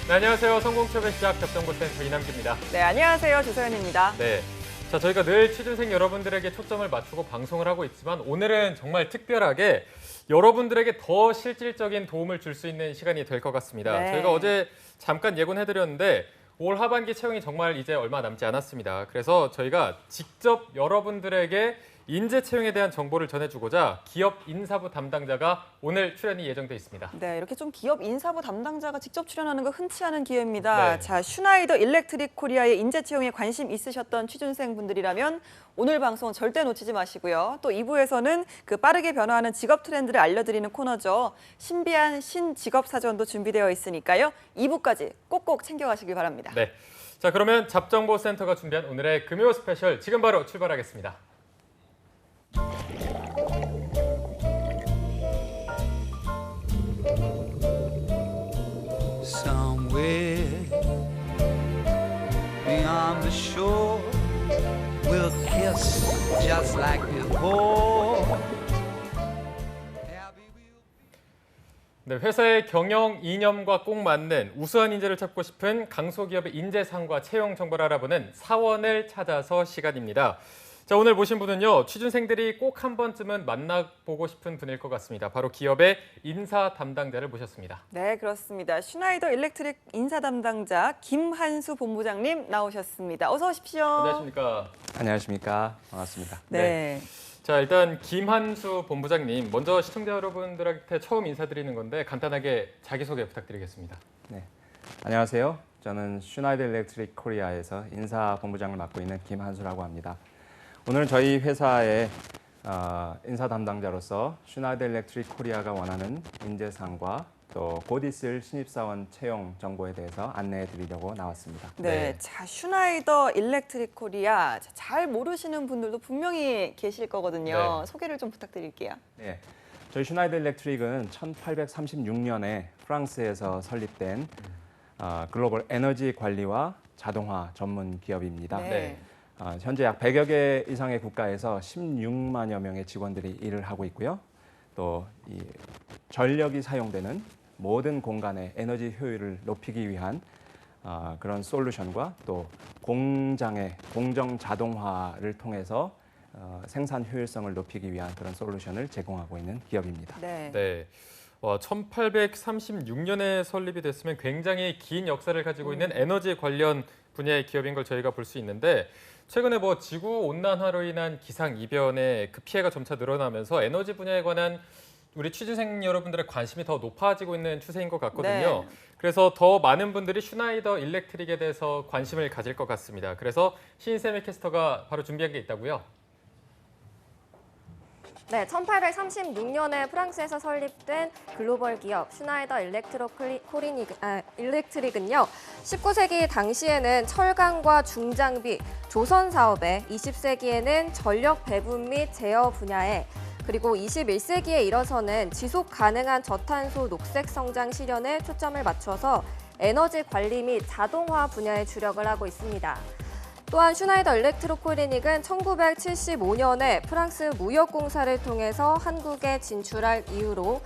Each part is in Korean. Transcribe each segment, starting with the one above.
네, 안녕하세요. 성공취업의 시작 접정보센터 이남기입니다. 네, 안녕하세요. 조서연입니다. 네, 자 저희가 늘 취준생 여러분들에게 초점을 맞추고 방송을 하고 있지만 오늘은 정말 특별하게 여러분들에게 더 실질적인 도움을 줄 수 있는 시간이 될 것 같습니다. 네. 저희가 어제 잠깐 예고해드렸는데 올 하반기 채용이 정말 이제 얼마 남지 않았습니다. 그래서 저희가 직접 여러분들에게 인재 채용에 대한 정보를 전해주고자 기업 인사부 담당자가 오늘 출연이 예정돼 있습니다. 네, 이렇게 좀 기업 인사부 담당자가 직접 출연하는 거 흔치 않은 기회입니다. 네. 자, 슈나이더 일렉트릭 코리아의 인재 채용에 관심 있으셨던 취준생분들이라면 오늘 방송 절대 놓치지 마시고요. 또 2부에서는 그 빠르게 변화하는 직업 트렌드를 알려드리는 코너죠. 신비한 신직업 사전도 준비되어 있으니까요. 2부까지 꼭꼭 챙겨가시길 바랍니다. 네, 자 그러면 잡정보센터가 준비한 오늘의 금요 스페셜 지금 바로 출발하겠습니다. Somewhere beyond the shore, we'll kiss just like before. 네, 회사의 경영 이념과 꼭 맞는 우수한 인재를 찾고 싶은 강소기업의 인재상과 채용 정보를 알아보는 사원을 찾아서 시간입니다. 자, 오늘 모신 분은요, 취준생들이 꼭 한 번쯤은 만나보고 싶은 분일 것 같습니다. 바로 기업의 인사 담당자를 모셨습니다. 네, 그렇습니다. 슈나이더 일렉트릭 인사 담당자 김한수 본부장님 나오셨습니다. 어서 오십시오. 안녕하십니까. 안녕하십니까. 반갑습니다. 네. 자, 일단 김한수 본부장님, 먼저 시청자 여러분들한테 처음 인사드리는 건데 간단하게 자기소개 부탁드리겠습니다. 네. 안녕하세요. 저는 슈나이더 일렉트릭 코리아에서 인사 본부장을 맡고 있는 김한수라고 합니다. 오늘 저희 회사의 인사 담당자로서 슈나이더 일렉트릭 코리아가 원하는 인재상과 또 곧 있을 신입사원 채용 정보에 대해서 안내해 드리려고 나왔습니다. 네, 네. 자 슈나이더 일렉트릭 코리아 잘 모르시는 분들도 분명히 계실 거거든요. 네. 소개를 좀 부탁드릴게요. 네. 저희 슈나이더 일렉트릭은 1836년에 프랑스에서 설립된 글로벌 에너지 관리와 자동화 전문 기업입니다. 네. 현재 약 100여 개 이상의 국가에서 16만여 명의 직원들이 일을 하고 있고요. 또 이 전력이 사용되는 모든 공간의 에너지 효율을 높이기 위한 그런 솔루션과 또 공장의 공정 자동화를 통해서 생산 효율성을 높이기 위한 그런 솔루션을 제공하고 있는 기업입니다. 네. 네. 1836년에 설립이 됐으면 굉장히 긴 역사를 가지고 있는 에너지 관련 분야의 기업인 걸 저희가 볼 수 있는데 최근에 지구 온난화로 인한 기상 이변의 그 피해가 점차 늘어나면서 에너지 분야에 관한 우리 취준생 여러분들의 관심이 더 높아지고 있는 추세인 것 같거든요. 네. 그래서 더 많은 분들이 슈나이더 일렉트릭에 대해서 관심을 가질 것 같습니다. 그래서 신세미 캐스터가 바로 준비한 게 있다고요. 네, 1836년에 프랑스에서 설립된 글로벌 기업 슈나이더 일렉트릭은요. 19세기 당시에는 철강과 중장비, 조선 사업에 20세기에는 전력 배분 및 제어 분야에 그리고 21세기에 이뤄서는 지속 가능한 저탄소 녹색 성장 실현에 초점을 맞춰서 에너지 관리 및 자동화 분야에 주력을 하고 있습니다. 또한 슈나이더 일렉트로코리닉은 1975년에 프랑스 무역공사를 통해서 한국에 진출할 이후로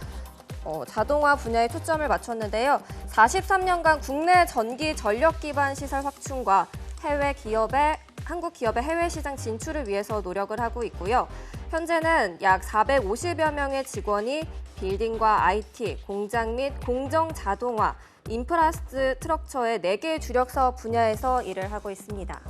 자동화 분야에 초점을 맞췄는데요. 43년간 국내 전기 전력 기반 시설 확충과 한국 기업의 해외 시장 진출을 위해서 노력을 하고 있고요. 현재는 약 450여 명의 직원이 빌딩과 IT, 공장 및 공정 자동화, 인프라스트럭처의 4개의 주력 사업 분야에서 일을 하고 있습니다.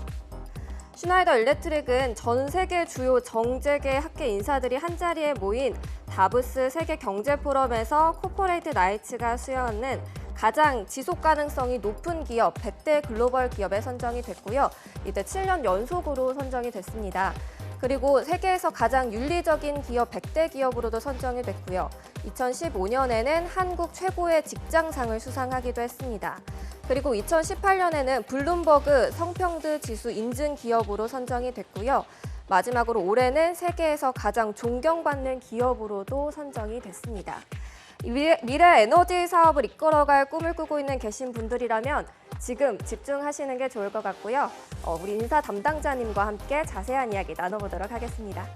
슈나이더 일렉트릭은 전 세계 주요 정재계 학계 인사들이 한자리에 모인 다보스 세계 경제 포럼에서 코퍼레이트 나이츠가 수여하는 가장 지속 가능성이 높은 기업 100대 글로벌 기업에 선정이 됐고요. 이때 7년 연속으로 선정이 됐습니다. 그리고 세계에서 가장 윤리적인 기업 100대 기업으로도 선정이 됐고요. 2015년에는 한국 최고의 직장상을 수상하기도 했습니다. 그리고 2018년에는 블룸버그 성평등 지수 인증 기업으로 선정이 됐고요. 마지막으로 올해는 세계에서 가장 존경받는 기업으로도 선정이 됐습니다. 미래 에너지 사업을 이끌어갈 꿈을 꾸고 계신 분들이라면 지금 집중하시는 게 좋을 것 같고요. 우리 인사 담당자님과 함께 자세한 이야기 나눠보도록 하겠습니다.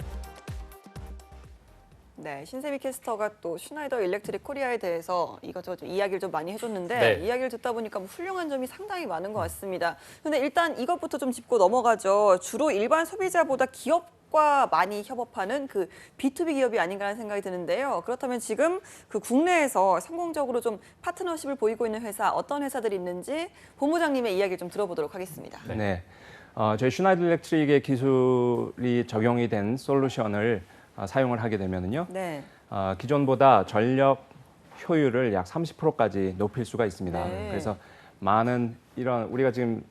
네, 신세미 캐스터가 또 슈나이더 일렉트릭 코리아에 대해서 이것저것 좀 이야기를 좀 많이 해줬는데 네. 이야기를 듣다 보니까 뭐 훌륭한 점이 상당히 많은 것 같습니다. 근데 일단 이것부터 좀 짚고 넘어가죠. 주로 일반 소비자보다 기업과 많이 협업하는 그 B2B 기업이 아닌가라는 생각이 드는데요. 그렇다면 지금 그 국내에서 성공적으로 좀 파트너십을 보이고 있는 회사 어떤 회사들이 있는지 본부장님의 이야기를 좀 들어보도록 하겠습니다. 네. 저희 슈나이더 일렉트릭의 기술이 적용이 된 솔루션을 사용을 하게 되면은요. 네. 기존보다 전력 효율을 약 30%까지 높일 수가 있습니다. 네. 그래서 많은 이런 우리가 지금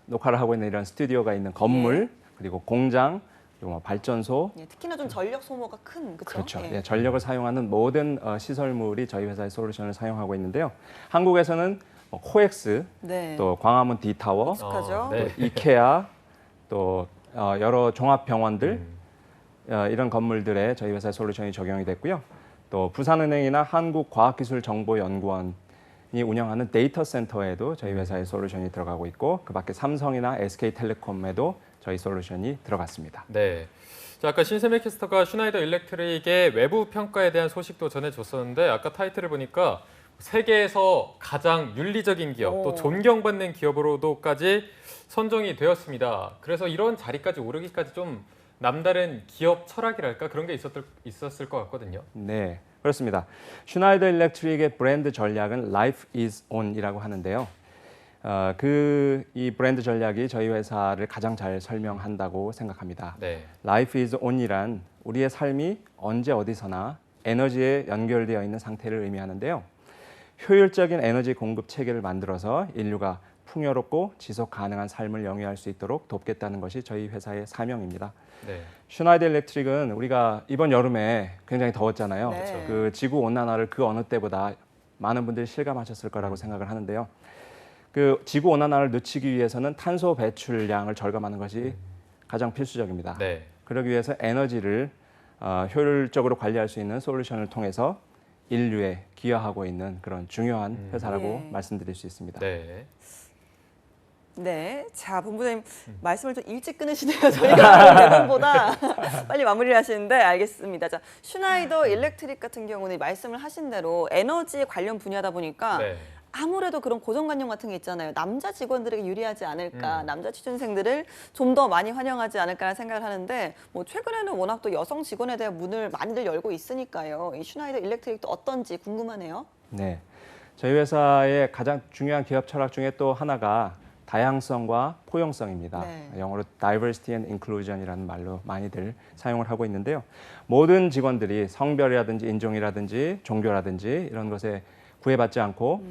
녹화를 하고 있는 이런 스튜디오가 있는 건물 그리고 공장 그리고 뭐 발전소 예, 특히나 좀 전력 소모가 큰 그렇죠. 예. 예, 전력을 사용하는 모든 시설물이 저희 회사의 솔루션을 사용하고 있는데요. 한국에서는 코엑스, 네. 또 광화문 D타워, 익숙하죠? 네. 또 이케아, 또 여러 종합병원들 이런 건물들에 저희 회사의 솔루션이 적용이 됐고요. 또 부산은행이나 한국과학기술정보연구원이 운영하는 데이터 센터에도 저희 회사의 솔루션이 들어가고 있고 그 밖에 삼성이나 SK텔레콤에도 저희 솔루션이 들어갔습니다. 네. 자, 아까 신세미 캐스터가 슈나이더 일렉트릭의 외부 평가에 대한 소식도 전해줬었는데 아까 타이틀을 보니까 세계에서 가장 윤리적인 기업, 또 오. 존경받는 기업으로도까지 선정이 되었습니다. 그래서 이런 자리까지 오르기까지 좀 남다른 기업 철학이랄까 그런 게 있었을 것 같거든요. 네, 그렇습니다. 슈나이더 일렉트릭의 브랜드 전략은 Life is On이라고 하는데요. 이 브랜드 전략이 저희 회사를 가장 잘 설명한다고 생각합니다. 네. Life is On이란 우리의 삶이 언제 어디서나 에너지에 연결되어 있는 상태를 의미하는데요. 효율적인 에너지 공급 체계를 만들어서 인류가 풍요롭고 지속 가능한 삶을 영위할 수 있도록 돕겠다는 것이 저희 회사의 사명입니다. 네. 슈나이더 일렉트릭은 우리가 이번 여름에 굉장히 더웠잖아요. 네. 그 지구 온난화를 그 어느 때보다 많은 분들이 실감하셨을 거라고 생각을 하는데요. 그 지구 온난화를 늦추기 위해서는 탄소 배출량을 절감하는 것이 가장 필수적입니다. 네. 그러기 위해서 에너지를 효율적으로 관리할 수 있는 솔루션을 통해서 인류에 기여하고 있는 그런 중요한 회사라고 예. 말씀드릴 수 있습니다. 네. 네, 자 본부장님 말씀을 좀 일찍 끊으시네요. 저희가 대본보다 빨리 마무리를 하시는데 알겠습니다. 자 슈나이더 일렉트릭 같은 경우는 말씀을 하신 대로 에너지 관련 분야다 보니까 네. 아무래도 그런 고정관념 같은 게 있잖아요. 남자 직원들에게 유리하지 않을까, 남자 취준생들을 좀 더 많이 환영하지 않을까라는 생각을 하는데 뭐 최근에는 워낙 또 여성 직원에 대한 문을 많이들 열고 있으니까요. 이 슈나이더 일렉트릭도 어떤지 궁금하네요. 네, 저희 회사의 가장 중요한 기업 철학 중에 또 하나가 다양성과 포용성입니다. 네. 영어로 diversity and inclusion이라는 말로 많이들 사용을 하고 있는데요. 모든 직원들이 성별이라든지 인종이라든지 종교라든지 이런 것에 구애받지 않고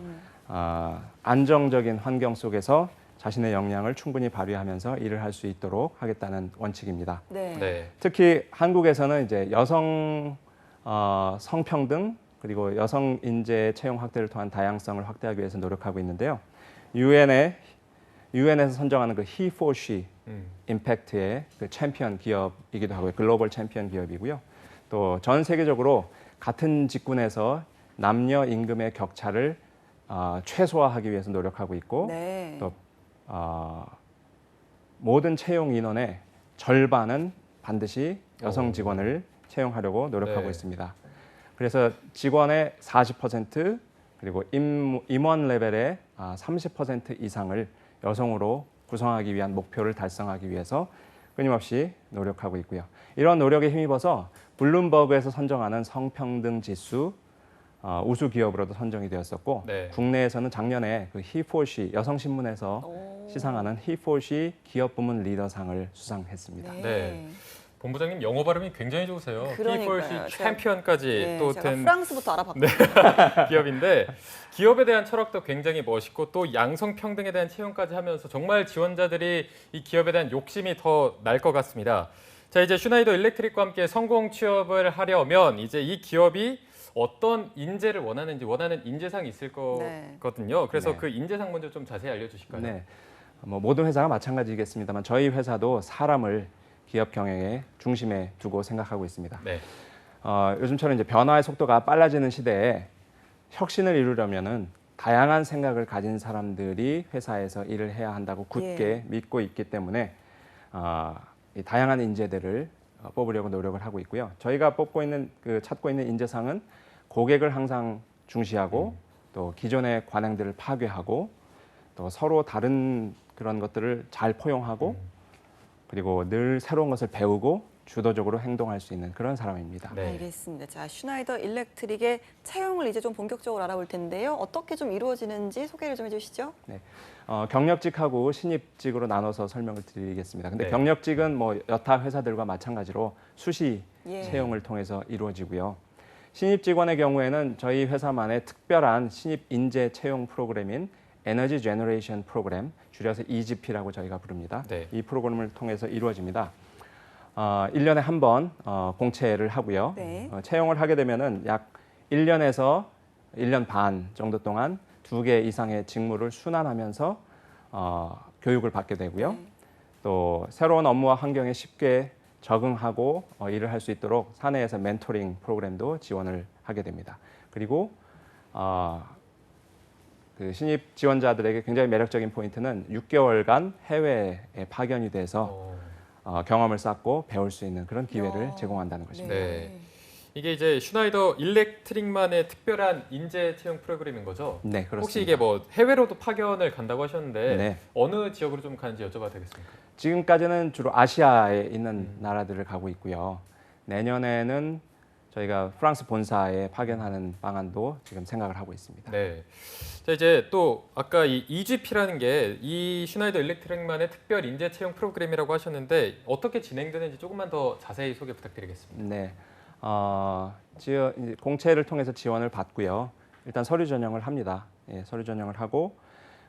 안정적인 환경 속에서 자신의 역량을 충분히 발휘하면서 일을 할 수 있도록 하겠다는 원칙입니다. 네. 네. 특히 한국에서는 이제 여성 성평등 그리고 여성 인재 채용 확대를 통한 다양성을 확대하기 위해서 노력하고 있는데요. 유엔에서 선정하는 그 He for She 임팩트의 그 챔피언 기업이기도 하고요. 글로벌 챔피언 기업이고요. 또 전 세계적으로 같은 직군에서 남녀 임금의 격차를 최소화하기 위해서 노력하고 있고 네. 또 모든 채용 인원의 절반은 반드시 여성 직원을 채용하려고 노력하고 네. 있습니다. 그래서 직원의 40% 그리고 임원 레벨의 30% 이상을 여성으로 구성하기 위한 목표를 달성하기 위해서 끊임없이 노력하고 있고요. 이런 노력에 힘입어서 블룸버그에서 선정하는 성평등 지수 우수 기업으로도 선정이 되었었고 네. 국내에서는 작년에 그 He4She 여성 신문에서 시상하는 He4She 기업 부문 리더상을 수상했습니다. 네. 본부장님 영어 발음이 굉장히 좋으세요. 그러니까요. He4She 챔피언까지 네, 또 제가 된 프랑스부터 알아봤거든요. 기업인데 기업에 대한 철학도 굉장히 멋있고 또 양성평등에 대한 채용까지 하면서 정말 지원자들이 이 기업에 대한 욕심이 더 날 것 같습니다. 자, 이제 슈나이더 일렉트릭과 함께 성공 취업을 하려면 이제 이 기업이 어떤 인재를 원하는지 원하는 인재상이 있을 네. 거거든요. 그래서 네. 그 인재상 먼저 좀 자세히 알려주실까요? 네, 뭐 모든 회사가 마찬가지겠습니다만 저희 회사도 사람을 기업 경영의 중심에 두고 생각하고 있습니다. 네. 요즘처럼 이제 변화의 속도가 빨라지는 시대에 혁신을 이루려면은 다양한 생각을 가진 사람들이 회사에서 일을 해야 한다고 굳게 예. 믿고 있기 때문에 이 다양한 인재들을 뽑으려고 노력을 하고 있고요. 저희가 찾고 있는 인재상은 고객을 항상 중시하고 또 기존의 관행들을 파괴하고 또 서로 다른 그런 것들을 잘 포용하고 그리고 늘 새로운 것을 배우고 주도적으로 행동할 수 있는 그런 사람입니다. 네. 알겠습니다. 자, 슈나이더 일렉트릭의 채용을 이제 좀 본격적으로 알아볼 텐데요. 어떻게 좀 이루어지는지 소개를 좀 해주시죠. 경력직하고 신입직으로 나눠서 설명을 드리겠습니다. 근데 네. 경력직은 뭐 여타 회사들과 마찬가지로 수시 예. 채용을 통해서 이루어지고요. 신입 직원의 경우에는 저희 회사만의 특별한 신입 인재 채용 프로그램인 에너지 제너레이션 프로그램, 줄여서 EGP라고 저희가 부릅니다. 네. 이 프로그램을 통해서 이루어집니다. 1년에 한 번 공채를 하고요. 네. 채용을 하게 되면은 약 1년에서 1년 반 정도 동안 2개 이상의 직무를 순환하면서 교육을 받게 되고요. 네. 또 새로운 업무와 환경에 쉽게 적응하고 일을 할 수 있도록 사내에서 멘토링 프로그램도 지원을 하게 됩니다. 그리고 그 신입 지원자들에게 굉장히 매력적인 포인트는 6개월간 해외에 파견이 돼서 경험을 쌓고 배울 수 있는 그런 기회를 야. 제공한다는 것입니다. 네. 이게 이제 슈나이더 일렉트릭만의 특별한 인재 채용 프로그램인 거죠? 네, 그렇습니다. 혹시 이게 뭐 해외로도 파견을 간다고 하셨는데 네. 어느 지역으로 좀 가는지 여쭤봐도 되겠습니까? 지금까지는 주로 아시아에 있는 나라들을 가고 있고요. 내년에는 저희가 프랑스 본사에 파견하는 방안도 지금 생각을 하고 있습니다. 네. 자, 이제 또 아까 이 EGP라는 게 이 슈나이더 일렉트릭만의 특별 인재 채용 프로그램이라고 하셨는데 어떻게 진행되는지 조금만 더 자세히 소개 부탁드리겠습니다. 네, 이제 공채를 통해서 지원을 받고요. 일단 서류 전형을 합니다. 예, 서류 전형을 하고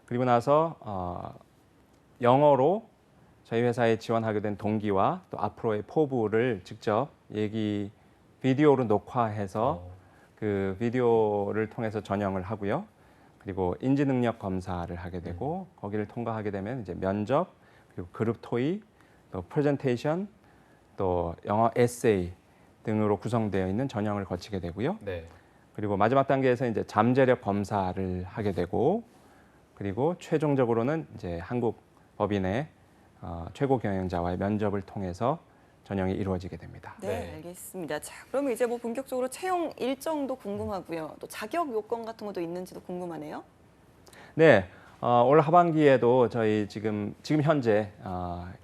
그리고 나서 영어로 저희 회사에 지원하게 된 동기와 또 앞으로의 포부를 직접 비디오로 녹화해서 그 비디오를 통해서 전형을 하고요. 그리고 인지 능력 검사를 하게 되고 거기를 통과하게 되면 이제 면접 그리고 그룹 토익 또 프레젠테이션 또 영어 에세이 등으로 구성되어 있는 전형을 거치게 되고요. 네. 그리고 마지막 단계에서 이제 잠재력 검사를 하게 되고 그리고 최종적으로는 이제 한국 법인의 최고 경영자와의 면접을 통해서 전형이 이루어지게 됩니다. 네, 네. 알겠습니다. 자, 그러면 이제 뭐 본격적으로 채용 일정도 궁금하고요. 또 자격 요건 같은 것도 있는지도 궁금하네요. 네, 올 하반기에도 저희 지금 현재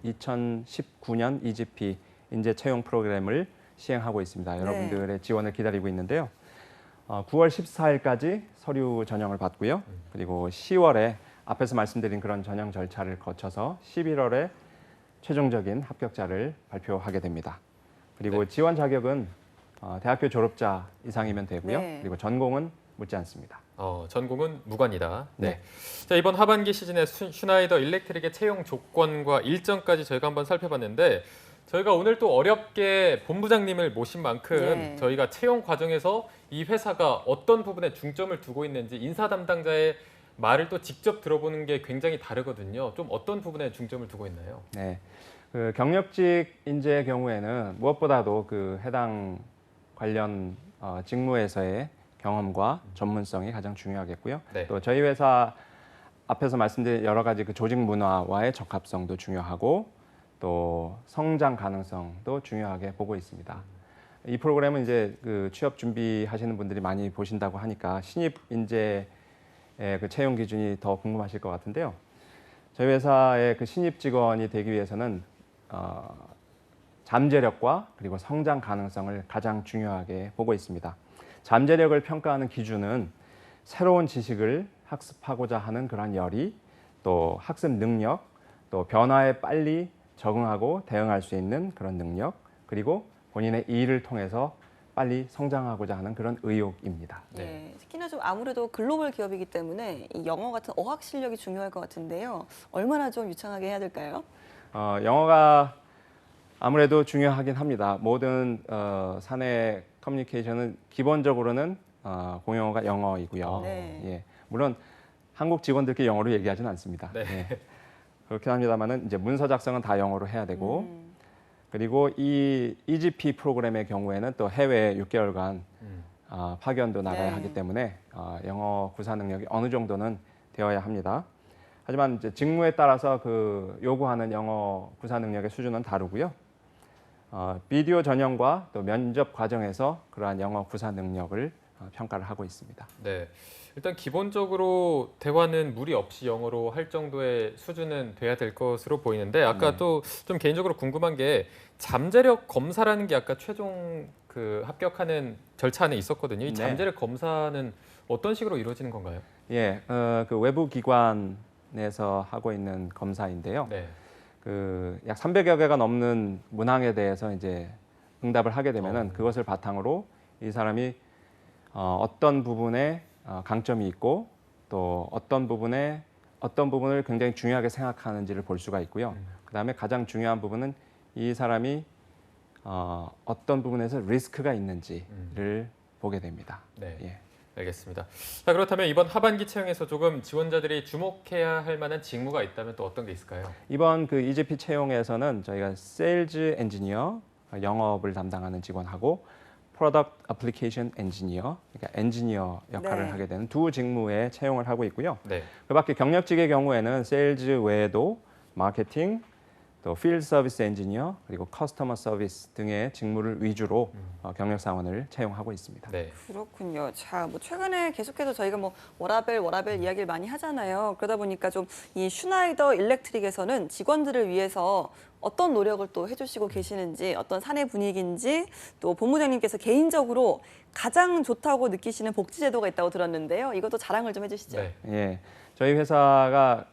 2019년 EGP 인재 채용 프로그램을 시행하고 있습니다. 여러분들의 지원을 기다리고 있는데요. 9월 14일까지 서류 전형을 받고요. 그리고 10월에 앞에서 말씀드린 그런 전형 절차를 거쳐서 11월에 최종적인 합격자를 발표하게 됩니다. 그리고 네. 지원 자격은 대학교 졸업자 이상이면 되고요. 네. 그리고 전공은 묻지 않습니다. 전공은 무관이다. 네. 네. 자, 이번 하반기 시즌의 슈나이더 일렉트릭의 채용 조건과 일정까지 저희가 한번 살펴봤는데 저희가 오늘 또 어렵게 본부장님을 모신 만큼 네. 저희가 채용 과정에서 이 회사가 어떤 부분에 중점을 두고 있는지 인사 담당자의 말을 또 직접 들어보는 게 굉장히 다르거든요. 좀 어떤 부분에 중점을 두고 있나요? 네, 그 경력직 인재의 경우에는 무엇보다도 그 해당 관련 직무에서의 경험과 전문성이 가장 중요하겠고요. 네. 또 저희 회사 앞에서 말씀드린 여러 가지 그 조직 문화와의 적합성도 중요하고 또 성장 가능성도 중요하게 보고 있습니다. 이 프로그램은 이제 그 취업 준비하시는 분들이 많이 보신다고 하니까 신입 인재의 그 채용 기준이 더 궁금하실 것 같은데요. 저희 회사의 그 신입 직원이 되기 위해서는 잠재력과 그리고 성장 가능성을 가장 중요하게 보고 있습니다. 잠재력을 평가하는 기준은 새로운 지식을 학습하고자 하는 그러한 열의, 또 학습 능력, 또 변화에 빨리 적응하고 대응할 수 있는 그런 능력, 그리고 본인의 일을 통해서 빨리 성장하고자 하는 그런 의욕입니다. 네. 특히나 좀 아무래도 글로벌 기업이기 때문에 이 영어 같은 어학 실력이 중요할 것 같은데요. 얼마나 좀 유창하게 해야 될까요? 영어가 아무래도 중요하긴 합니다. 모든 사내 커뮤니케이션은 기본적으로는 공용어가 영어이고요. 네. 예, 물론 한국 직원들끼리 영어로 얘기하지는 않습니다. 네. 예, 그렇긴 합니다만은 이제 문서 작성은 다 영어로 해야 되고 그리고 이 EGP 프로그램의 경우에는 또 해외 6개월간 파견도 나가야 네. 하기 때문에 영어 구사 능력이 어느 정도는 되어야 합니다. 하지만 이제 직무에 따라서 그 요구하는 영어 구사 능력의 수준은 다르고요. 비디오 전형과 또 면접 과정에서 그러한 영어 구사 능력을 평가를 하고 있습니다. 네. 일단 기본적으로 대화는 무리 없이 영어로 할 정도의 수준은 돼야 될 것으로 보이는데 아까 네. 또 좀 개인적으로 궁금한 게 잠재력 검사라는 게 아까 최종 그 합격하는 절차 안에 있었거든요. 이 네. 잠재력 검사는 어떤 식으로 이루어지는 건가요? 예, 그 외부 기관에서 하고 있는 검사인데요. 네. 그 약 300여 개가 넘는 문항에 대해서 이제 응답을 하게 되면은 그것을 바탕으로 이 사람이 어떤 부분에 강점이 있고 또 어떤 부분을 굉장히 중요하게 생각하는지를 볼 수가 있고요. 그다음에 가장 중요한 부분은 이 사람이 어떤 부분에서 리스크가 있는지를 보게 됩니다. 네. 예. 알겠습니다. 자, 그렇다면 이번 하반기 채용에서 조금 지원자들이 주목해야 할 만한 직무가 있다면 또 어떤 게 있을까요? 이번 그 EGP 채용에서는 저희가 세일즈 엔지니어 영업을 담당하는 직원하고 프로덕트 애플리케이션 엔지니어 그러니까 엔지니어 역할을 네. 하게 되는 두 직무에 채용을 하고 있고요. 네. 그밖에 경력직의 경우에는 세일즈 외에도 마케팅, 또 필드 서비스 엔지니어 그리고 커스터머 서비스 등의 직무를 위주로 경력 사원을 채용하고 있습니다. 네. 그렇군요. 자, 뭐 최근에 계속해서 저희가 뭐 워라벨 이야기를 많이 하잖아요. 그러다 보니까 좀 이 슈나이더 일렉트릭에서는 직원들을 위해서 어떤 노력을 또 해주시고 계시는지, 어떤 사내 분위기인지, 또 본부장님께서 개인적으로 가장 좋다고 느끼시는 복지 제도가 있다고 들었는데요. 이것도 자랑을 좀 해주시죠. 네. 예, 저희 회사가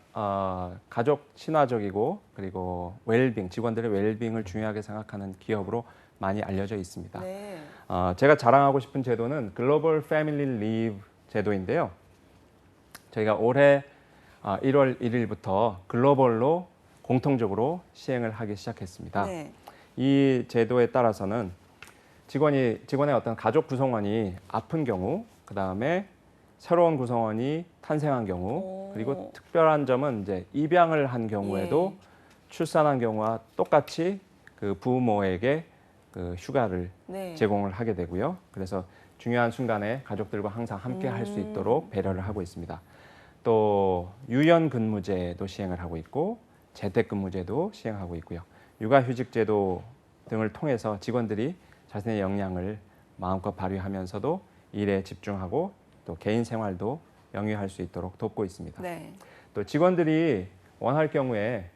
가족 친화적이고 그리고 웰빙 직원들의 웰빙을 중요하게 생각하는 기업으로 많이 알려져 있습니다. 네. 제가 자랑하고 싶은 제도는 글로벌 패밀리 리브 제도인데요. 저희가 올해 1월 1일부터 글로벌로 공통적으로 시행을 하기 시작했습니다. 네. 이 제도에 따라서는 직원의 어떤 가족 구성원이 아픈 경우, 그 다음에 새로운 구성원이 탄생한 경우, 오. 그리고 특별한 점은 이제 입양을 한 경우에도 출산한 경우와 똑같이 그 부모에게 그 휴가를 네. 제공을 하게 되고요. 그래서 중요한 순간에 가족들과 항상 함께 할 수 있도록 배려를 하고 있습니다. 또 유연 근무제도 시행을 하고 있고 재택근무제도 시행하고 있고요. 육아휴직제도 등을 통해서 직원들이 자신의 역량을 마음껏 발휘하면서도 일에 집중하고 또 개인 생활도 영위할 수 있도록 돕고 있습니다. 네. 또 직원들이 원할 경우에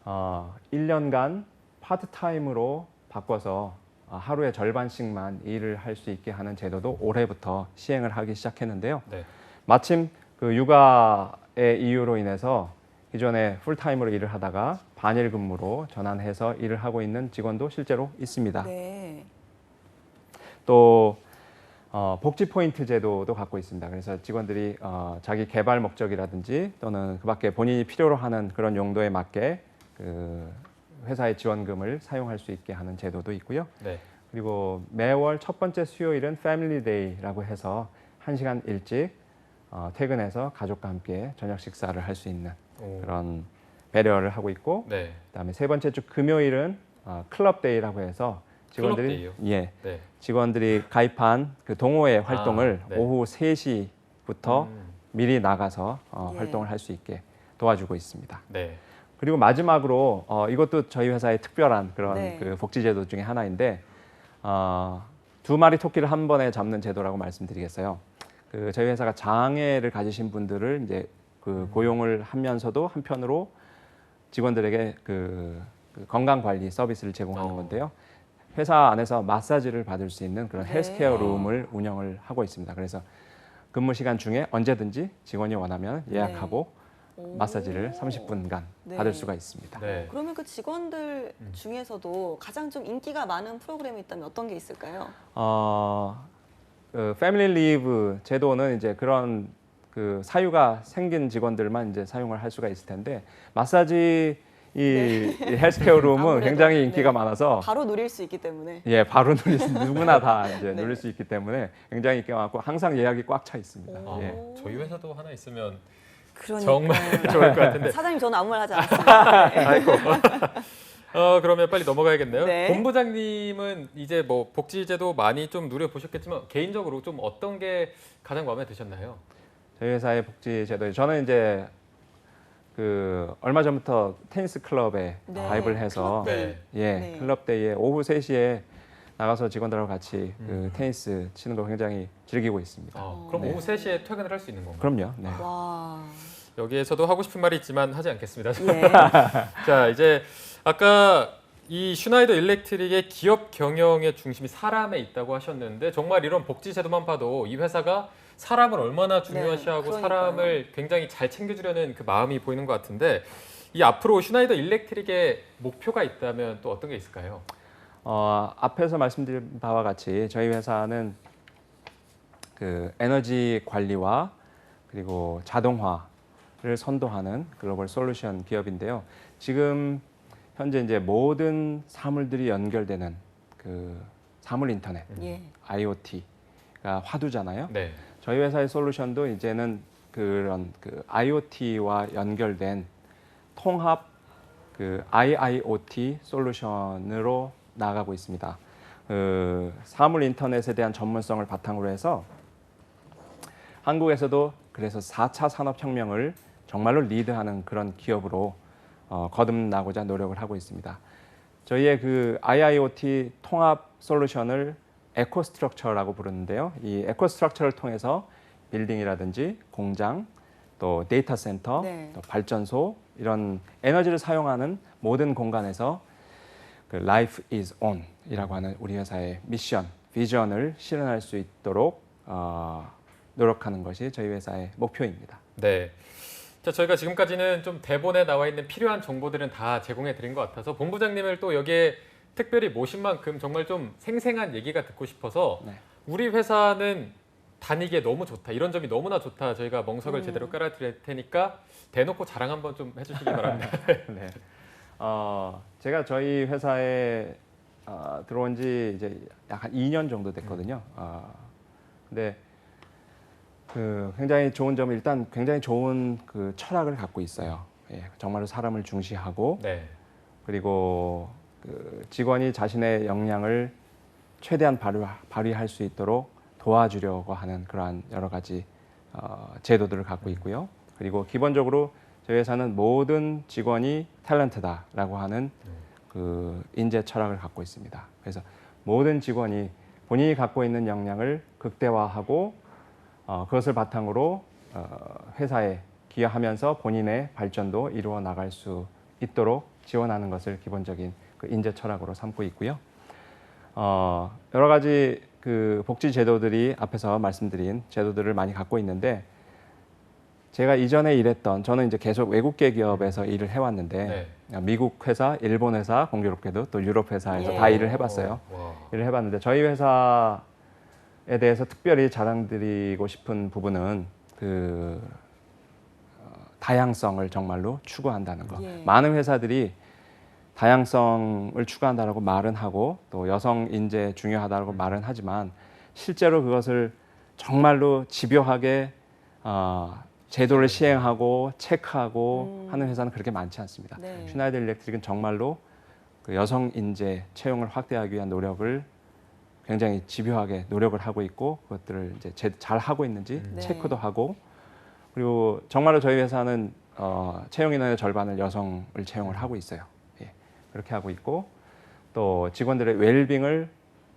1년간 파트타임으로 바꿔서 하루의 절반씩만 일을 할 수 있게 하는 제도도 올해부터 시행을 하기 시작했는데요. 네. 마침 그 육아의 이유로 인해서 기존에 풀타임으로 일을 하다가 반일 근무로 전환해서 일을 하고 있는 직원도 실제로 있습니다. 네. 또 복지 포인트 제도도 갖고 있습니다. 그래서 직원들이 자기 개발 목적이라든지 또는 그밖에 본인이 필요로 하는 그런 용도에 맞게 그 회사의 지원금을 사용할 수 있게 하는 제도도 있고요. 네. 그리고 매월 첫 번째 수요일은 패밀리 데이라고 해서 1시간 일찍 퇴근해서 가족과 함께 저녁 식사를 할 수 있는 오. 그런 배려를 하고 있고, 네. 그다음에 세 번째 주 금요일은 클럽 데이라고 해서 직원들이 클럽 예 네. 직원들이 가입한 그 동호회 활동을 네. 오후 3시부터 미리 나가서 예. 활동을 할 수 있게 도와주고 있습니다. 네. 그리고 마지막으로 이것도 저희 회사의 특별한 그런 네. 그 복지 제도 중에 하나인데 두 마리 토끼를 한 번에 잡는 제도라고 말씀드리겠어요. 그 저희 회사가 장애를 가지신 분들을 이제 그 고용을 하면서도 한편으로 직원들에게 그 건강 관리 서비스를 제공하는 건데요. 회사 안에서 마사지를 받을 수 있는 그런 네. 헬스케어 룸을 운영을 하고 있습니다. 그래서 근무 시간 중에 언제든지 직원이 원하면 예약하고 오. 마사지를 30분간 네. 받을 수가 있습니다. 네. 그러면 그 직원들 중에서도 가장 좀 인기가 많은 프로그램이 있다면 어떤 게 있을까요? 그 패밀리 리브 제도는 이제 그런 그 사유가 생긴 직원들만 이제 사용을 할 수가 있을 텐데 마사지 이 헬스케어 룸은 아무래도, 굉장히 인기가 네. 많아서 바로 누릴 수 있기 때문에. 예 바로 누릴 수 누구나 다 이제 네. 누릴 수 있기 때문에 굉장히 인기가 많고 항상 예약이 꽉 차 있습니다. 오. 예. 저희 회사도 하나 있으면 그러니까. 정말 좋을 것 같은데. 사장님 저는 아무 말 하지 않았습니다. 아이고. 그러면 빨리 넘어가야겠네요. 네. 본부장님은 이제 뭐 복지제도 많이 좀 누려 보셨겠지만 개인적으로 좀 어떤 게 가장 마음에 드셨나요? 저희 회사의 복지 제도 저는 이제 얼마 전부터 테니스 클럽에 네, 가입을 해서 클럽데이. 네. 예, 네. 클럽데이에 오후 3시에 나가서 직원들하고 같이 테니스 치는 거 굉장히 즐기고 있습니다. 그럼 네. 오후 3시에 퇴근을 할 수 있는 건가요? 그럼요. 네. 와. 여기에서도 하고 싶은 말이 있지만 하지 않겠습니다. 예. 자, 이제 아까 이 슈나이더 일렉트릭의 기업 경영의 중심이 사람에 있다고 하셨는데 정말 이런 복지 제도만 봐도 이 회사가 사람을 얼마나 중요시하고 그러니까요. 사람을 굉장히 잘 챙겨주려는 그 마음이 보이는 것 같은데 이 앞으로 슈나이더 일렉트릭의 목표가 있다면 또 어떤 게 있을까요? 앞에서 말씀드린 바와 같이 저희 회사는 에너지 관리와 그리고 자동화를 선도하는 글로벌 솔루션 기업인데요. 지금 현재 이제 모든 사물들이 연결되는 사물 인터넷, 예. IoT가 화두잖아요. 네. 저희 회사의 솔루션도 이제는 그런 IoT와 연결된 통합 IIoT 솔루션으로 나아가고 있습니다. 사물 인터넷에 대한 전문성을 바탕으로 해서 한국에서도 그래서 4차 산업혁명을 정말로 리드하는 그런 기업으로 거듭나고자 노력을 하고 있습니다. 저희의 IIoT 통합 솔루션을 에코스트럭처라고 부르는데요. 이 에코스트럭처를 통해서 빌딩이라든지 공장, 또 데이터 센터, 네. 또 발전소 이런 에너지를 사용하는 모든 공간에서 Life is on이라고 하는 우리 회사의 미션, 비전을 실현할 수 있도록 노력하는 것이 저희 회사의 목표입니다. 네. 자, 저희가 지금까지는 좀 대본에 나와 있는 필요한 정보들은 다 제공해 드린 것 같아서 본부장님을 또 여기에 특별히 모신 만큼 정말 좀 생생한 얘기가 듣고 싶어서 네. 우리 회사는 다니기에 너무 좋다. 이런 점이 너무나 좋다. 저희가 멍석을 제대로 깔아드릴 테니까 대놓고 자랑 한번 좀 해주시기 바랍니다. 네. 제가 저희 회사에 들어온 지 이제 약 한 2년 정도 됐거든요. 근데 굉장히 좋은 점은 일단 굉장히 좋은 철학을 갖고 있어요. 예, 정말로 사람을 중시하고 네. 그리고 직원이 자신의 역량을 최대한 발휘할 수 있도록 도와주려고 하는 그러한 여러 가지 제도들을 갖고 있고요. 그리고 기본적으로 저희 회사는 모든 직원이 탤런트다라고 하는 인재 철학을 갖고 있습니다. 그래서 모든 직원이 본인이 갖고 있는 역량을 극대화하고 그것을 바탕으로 회사에 기여하면서 본인의 발전도 이루어 나갈 수 있도록 지원하는 것을 기본적인 인재 철학으로 삼고 있고요. 여러 가지 복지 제도들이 앞에서 말씀드린 제도들을 많이 갖고 있는데 제가 이전에 일했던 저는 이제 계속 외국계 기업에서 일을 해왔는데 미국 회사, 일본 회사, 공교롭게도 또 유럽 회사에서 다 일을 해봤어요. 일을 해봤는데 저희 회사에 대해서 특별히 자랑드리고 싶은 부분은 다양성을 정말로 추구한다는 거. 예. 많은 회사들이 다양성을 추구한다고 말은 하고 또 여성 인재 중요하다고 말은 하지만 실제로 그것을 정말로 집요하게 제도를 시행하고 체크하고 하는 회사는 그렇게 많지 않습니다. 네. 슈나이더 일렉트릭은 정말로 여성 인재 채용을 확대하기 위한 노력을 굉장히 집요하게 노력을 하고 있고 그것들을 이제 잘 하고 있는지 네. 체크도 하고 그리고 정말로 저희 회사는 채용 인원의 절반을 여성을 채용을 하고 있어요. 예, 그렇게 하고 있고 또 직원들의 웰빙을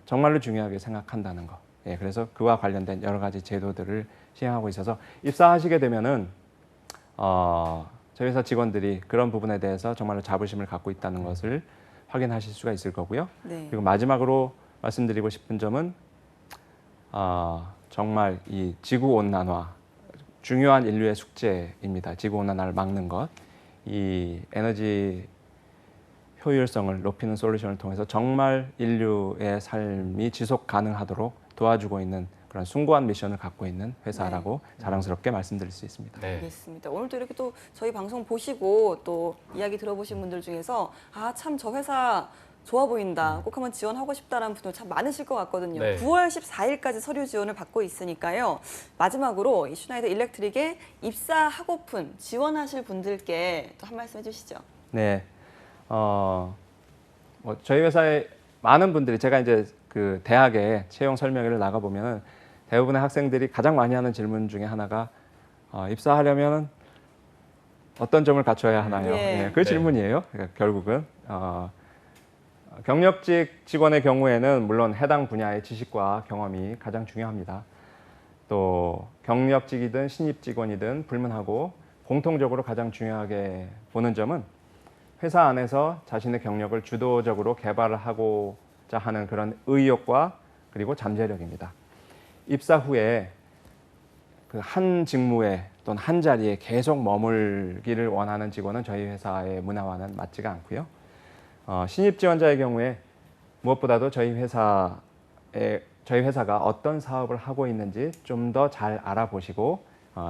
정말로 중요하게 생각한다는 거. 예, 그래서 그와 관련된 여러 가지 제도들을 시행하고 있어서 입사하시게 되면은 저희 회사 직원들이 그런 부분에 대해서 정말로 자부심을 갖고 있다는 것을 확인하실 수가 있을 거고요. 네. 그리고 마지막으로 말씀드리고 싶은 점은 정말 이 지구 온난화 중요한 인류의 숙제입니다. 지구 온난화를 막는 것, 이 에너지 효율성을 높이는 솔루션을 통해서 정말 인류의 삶이 지속 가능하도록 도와주고 있는 그런 숭고한 미션을 갖고 있는 회사라고 자랑스럽게 말씀드릴 수 있습니다. 네. 알겠습니다. 오늘도 이렇게 또 저희 방송 보시고 또 이야기 들어보신 분들 중에서 참 저 회사 좋아 보인다. 꼭 한번 지원하고 싶다라는 분들 참 많으실 것 같거든요. 네. 9월 14일까지 서류 지원을 받고 있으니까요. 마지막으로 이 슈나이더 일렉트릭에 입사하고픈 지원하실 분들께 또 한 말씀 해주시죠. 네, 저희 회사에 많은 분들이 제가 이제 대학에 채용 설명회를 나가 보면은 대부분의 학생들이 가장 많이 하는 질문 중에 하나가 입사하려면 어떤 점을 갖춰야 하나요? 예. 그 네. 질문이에요. 그러니까 결국은 경력직 직원의 경우에는 물론 해당 분야의 지식과 경험이 가장 중요합니다. 또 경력직이든 신입 직원이든 불문하고 공통적으로 가장 중요하게 보는 점은 회사 안에서 자신의 경력을 주도적으로 개발을 하고자 하는 그런 의욕과 그리고 잠재력입니다. 입사 후에 그 한 직무에 또는 한 자리에 계속 머물기를 원하는 직원은 저희 회사의 문화와는 맞지가 않고요. 신입 지원자의 경우에 무엇보다도 저희 회사가 어떤 사업을 하고 있는지 좀 더 잘 알아보시고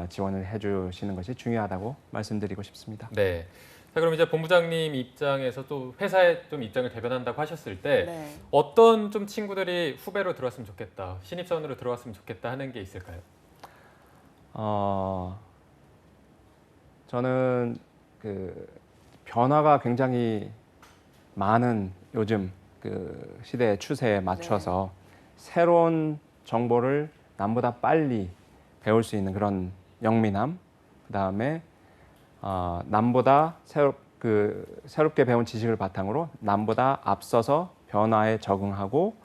지원을 해주시는 것이 중요하다고 말씀드리고 싶습니다. 네. 자, 그럼 이제 본부장님 입장에서 또 회사의 좀 입장을 대변한다고 하셨을 때 네. 어떤 좀 친구들이 후배로 들어왔으면 좋겠다, 신입사원으로 들어왔으면 좋겠다 하는 게 있을까요? 저는 그 변화가 굉장히 많은 요즘 그 시대의 추세에 맞춰서 새로운 정보를 남보다 빨리 배울 수 있는 그런 영민함, 그다음에 남보다 새롭게 배운 지식을 바탕으로 남보다 앞서서 변화에 적응하고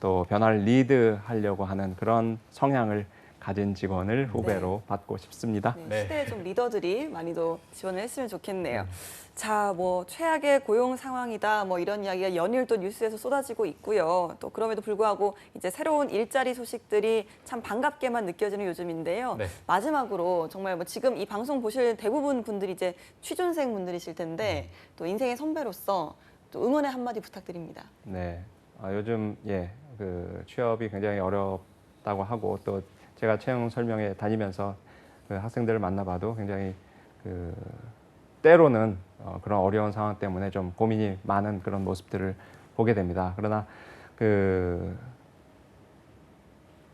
또 변화를 리드하려고 하는 그런 성향을 가진 직원을 후배로 받고 싶습니다. 네, 네. 시대의 좀 리더들이 많이도 지원을 했으면 좋겠네요. 자, 뭐 최악의 고용 상황이다, 뭐 이런 이야기가 연일 또 뉴스에서 쏟아지고 있고요. 또 그럼에도 불구하고 이제 새로운 일자리 소식들이 참 반갑게만 느껴지는 요즘인데요. 네. 마지막으로 정말 뭐 지금 이 방송 보실 대부분 분들이 이제 취준생 분들이실 텐데 또 인생의 선배로서 또 응원의 한마디 부탁드립니다. 네, 요즘 그 취업이 굉장히 어렵다고 하고 또 제가 채용 설명회 다니면서 그 학생들을 만나봐도 굉장히 그 때로는 그런 어려운 상황 때문에 좀 고민이 많은 그런 모습들을 보게 됩니다. 그러나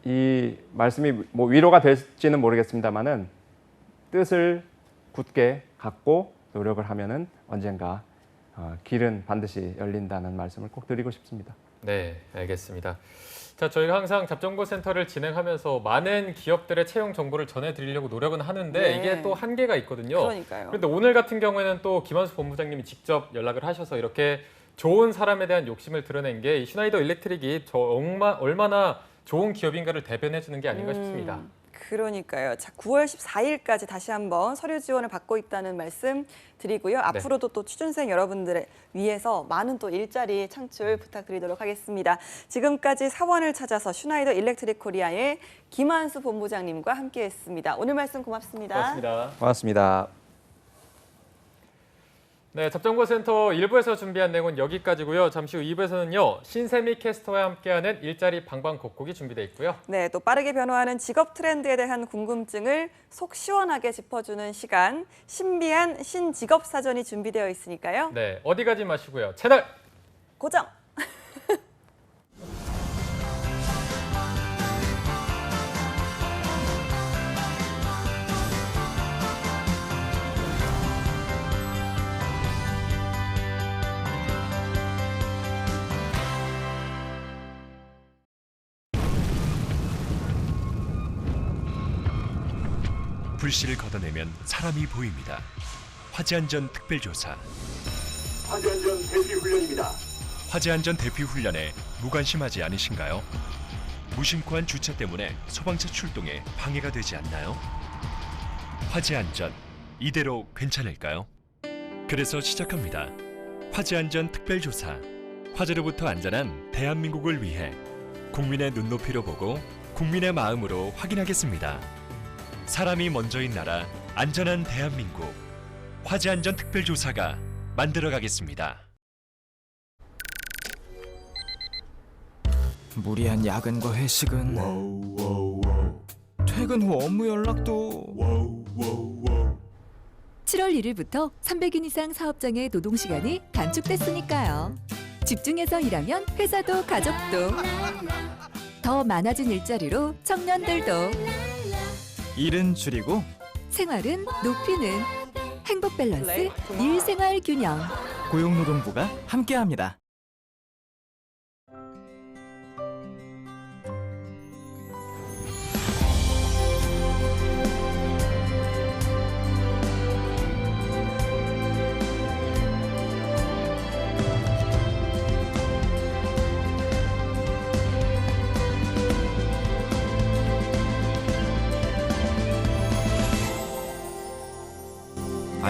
이 말씀이 뭐 위로가 될지는 모르겠습니다만은 뜻을 굳게 갖고 노력을 하면은 언젠가 길은 반드시 열린다는 말씀을 꼭 드리고 싶습니다. 네, 알겠습니다. 자, 저희가 항상 잡정보센터를 진행하면서 많은 기업들의 채용 정보를 전해드리려고 노력은 하는데 네. 이게 또 한계가 있거든요. 그러니까요. 그런데 오늘 같은 경우에는 또 김한수 본부장님이 직접 연락을 하셔서 이렇게 좋은 사람에 대한 욕심을 드러낸 게 이 슈나이더 일렉트릭이 얼마나 좋은 기업인가를 대변해 주는 게 아닌가 싶습니다. 그러니까요. 자, 9월 14일까지 다시 한번 서류 지원을 받고 있다는 말씀 드리고요. 앞으로도 또 취준생 여러분들을 위해서 많은 또 일자리 창출 부탁드리도록 하겠습니다. 지금까지 사원을 찾아서 슈나이더 일렉트릭 코리아의 김한수 본부장님과 함께했습니다. 오늘 말씀 고맙습니다. 고맙습니다. 고맙습니다. 네, 잡정보센터 1부에서 준비한 내용은 여기까지고요. 잠시 후 2부에서는요. 신세미 캐스터와 함께하는 일자리 방방곡곡이 준비되어 있고요. 네, 또 빠르게 변화하는 직업 트렌드에 대한 궁금증을 속 시원하게 짚어주는 시간, 신비한 신직업 사전이 준비되어 있으니까요. 네, 어디 가지 마시고요. 채널 고정! 불씨를 걷어내면 사람이 보입니다. 화재안전 특별조사. 화재안전 대피훈련입니다. 화재안전 대피훈련에 무관심하지 않으신가요? 무심코한 주차 때문에 소방차 출동에 방해가 되지 않나요? 화재안전, 이대로 괜찮을까요? 그래서 시작합니다. 화재안전 특별조사. 화재로부터 안전한 대한민국을 위해 국민의 눈높이로 보고 국민의 마음으로 확인하겠습니다. 사람이 먼저인 나라, 안전한 대한민국. 화재안전 특별조사가 만들어가겠습니다. 무리한 야근과 회식은 퇴근 후 업무 연락도 7월 1일부터 300인 이상 사업장의 노동시간이 단축됐으니까요. 집중해서 일하면 회사도 가족도 더 많아진 일자리로 청년들도 일은 줄이고 생활은 높이는 행복 밸런스 일생활 균형. 고용노동부가 함께합니다.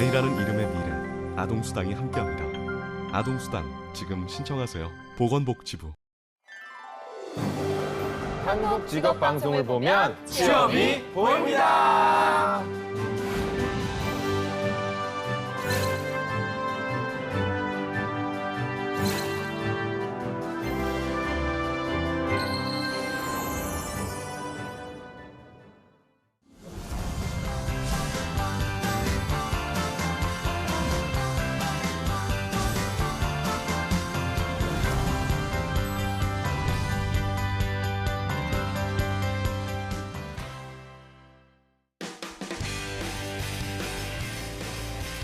아이라는 이름의 미래, 아동수당이 함께합니다. 아동수당 지금 신청하세요. 보건복지부. 한국 직업 방송을 보면 취업이 보입니다.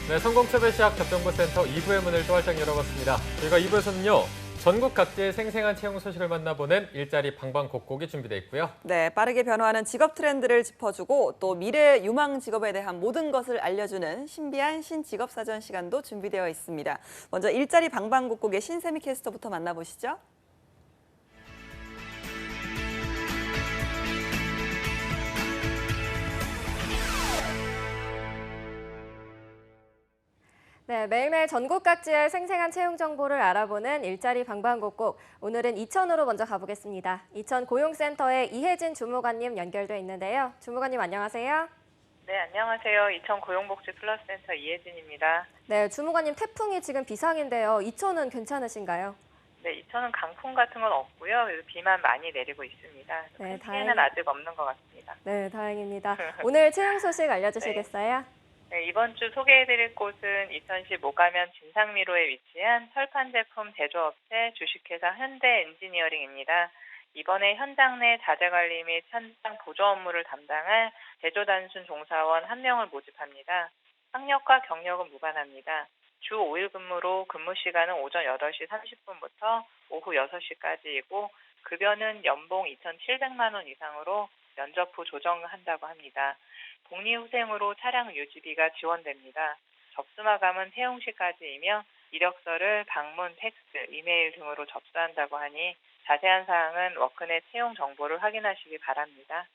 네, 성공섭의 시작 접정보센터 2부의 문을 또 활짝 열어봤습니다. 저희가 2부에서는요. 전국 각지의 생생한 채용 소식을 만나보는 일자리 방방곡곡이 준비되어 있고요. 네, 빠르게 변화하는 직업 트렌드를 짚어주고 또 미래 유망 직업에 대한 모든 것을 알려주는 신비한 신직업 사전 시간도 준비되어 있습니다. 먼저 일자리 방방곡곡의 신세미 캐스터부터 만나보시죠. 네, 매일매일 전국 각지의 생생한 채용 정보를 알아보는 일자리 방방곡곡. 오늘은 이천으로 먼저 가보겠습니다. 이천 고용센터의 이혜진 주무관님 연결돼 있는데요. 주무관님 안녕하세요. 네, 안녕하세요. 이천 고용복지 플러스센터 이혜진입니다. 네, 주무관님 태풍이 지금 비상인데요. 이천은 괜찮으신가요? 네, 이천은 강풍 같은 건 없고요. 비만 많이 내리고 있습니다. 네, 피해는 아직 없는 것 같습니다. 네, 다행입니다. 오늘 채용 소식 알려주시겠어요? 네, 이번 주 소개해드릴 곳은 이천시 모가면 진상미로에 위치한 철판 제품 제조업체 주식회사 현대엔지니어링입니다. 이번에 현장 내 자재관리 및 현장 보조 업무를 담당할 제조단순 종사원 1명을 모집합니다. 학력과 경력은 무관합니다. 주 5일 근무로 근무 시간은 오전 8시 30분부터 오후 6시까지이고 급여는 연봉 2,700만 원 이상으로 면접 후 조정한다고 합니다. 복리후생으로 차량 유지비가 지원됩니다. 접수 마감은 채용 시까지이며 이력서를 방문, 팩스, 이메일 등으로 접수한다고 하니 자세한 사항은 워크넷 채용 정보를 확인하시기 바랍니다.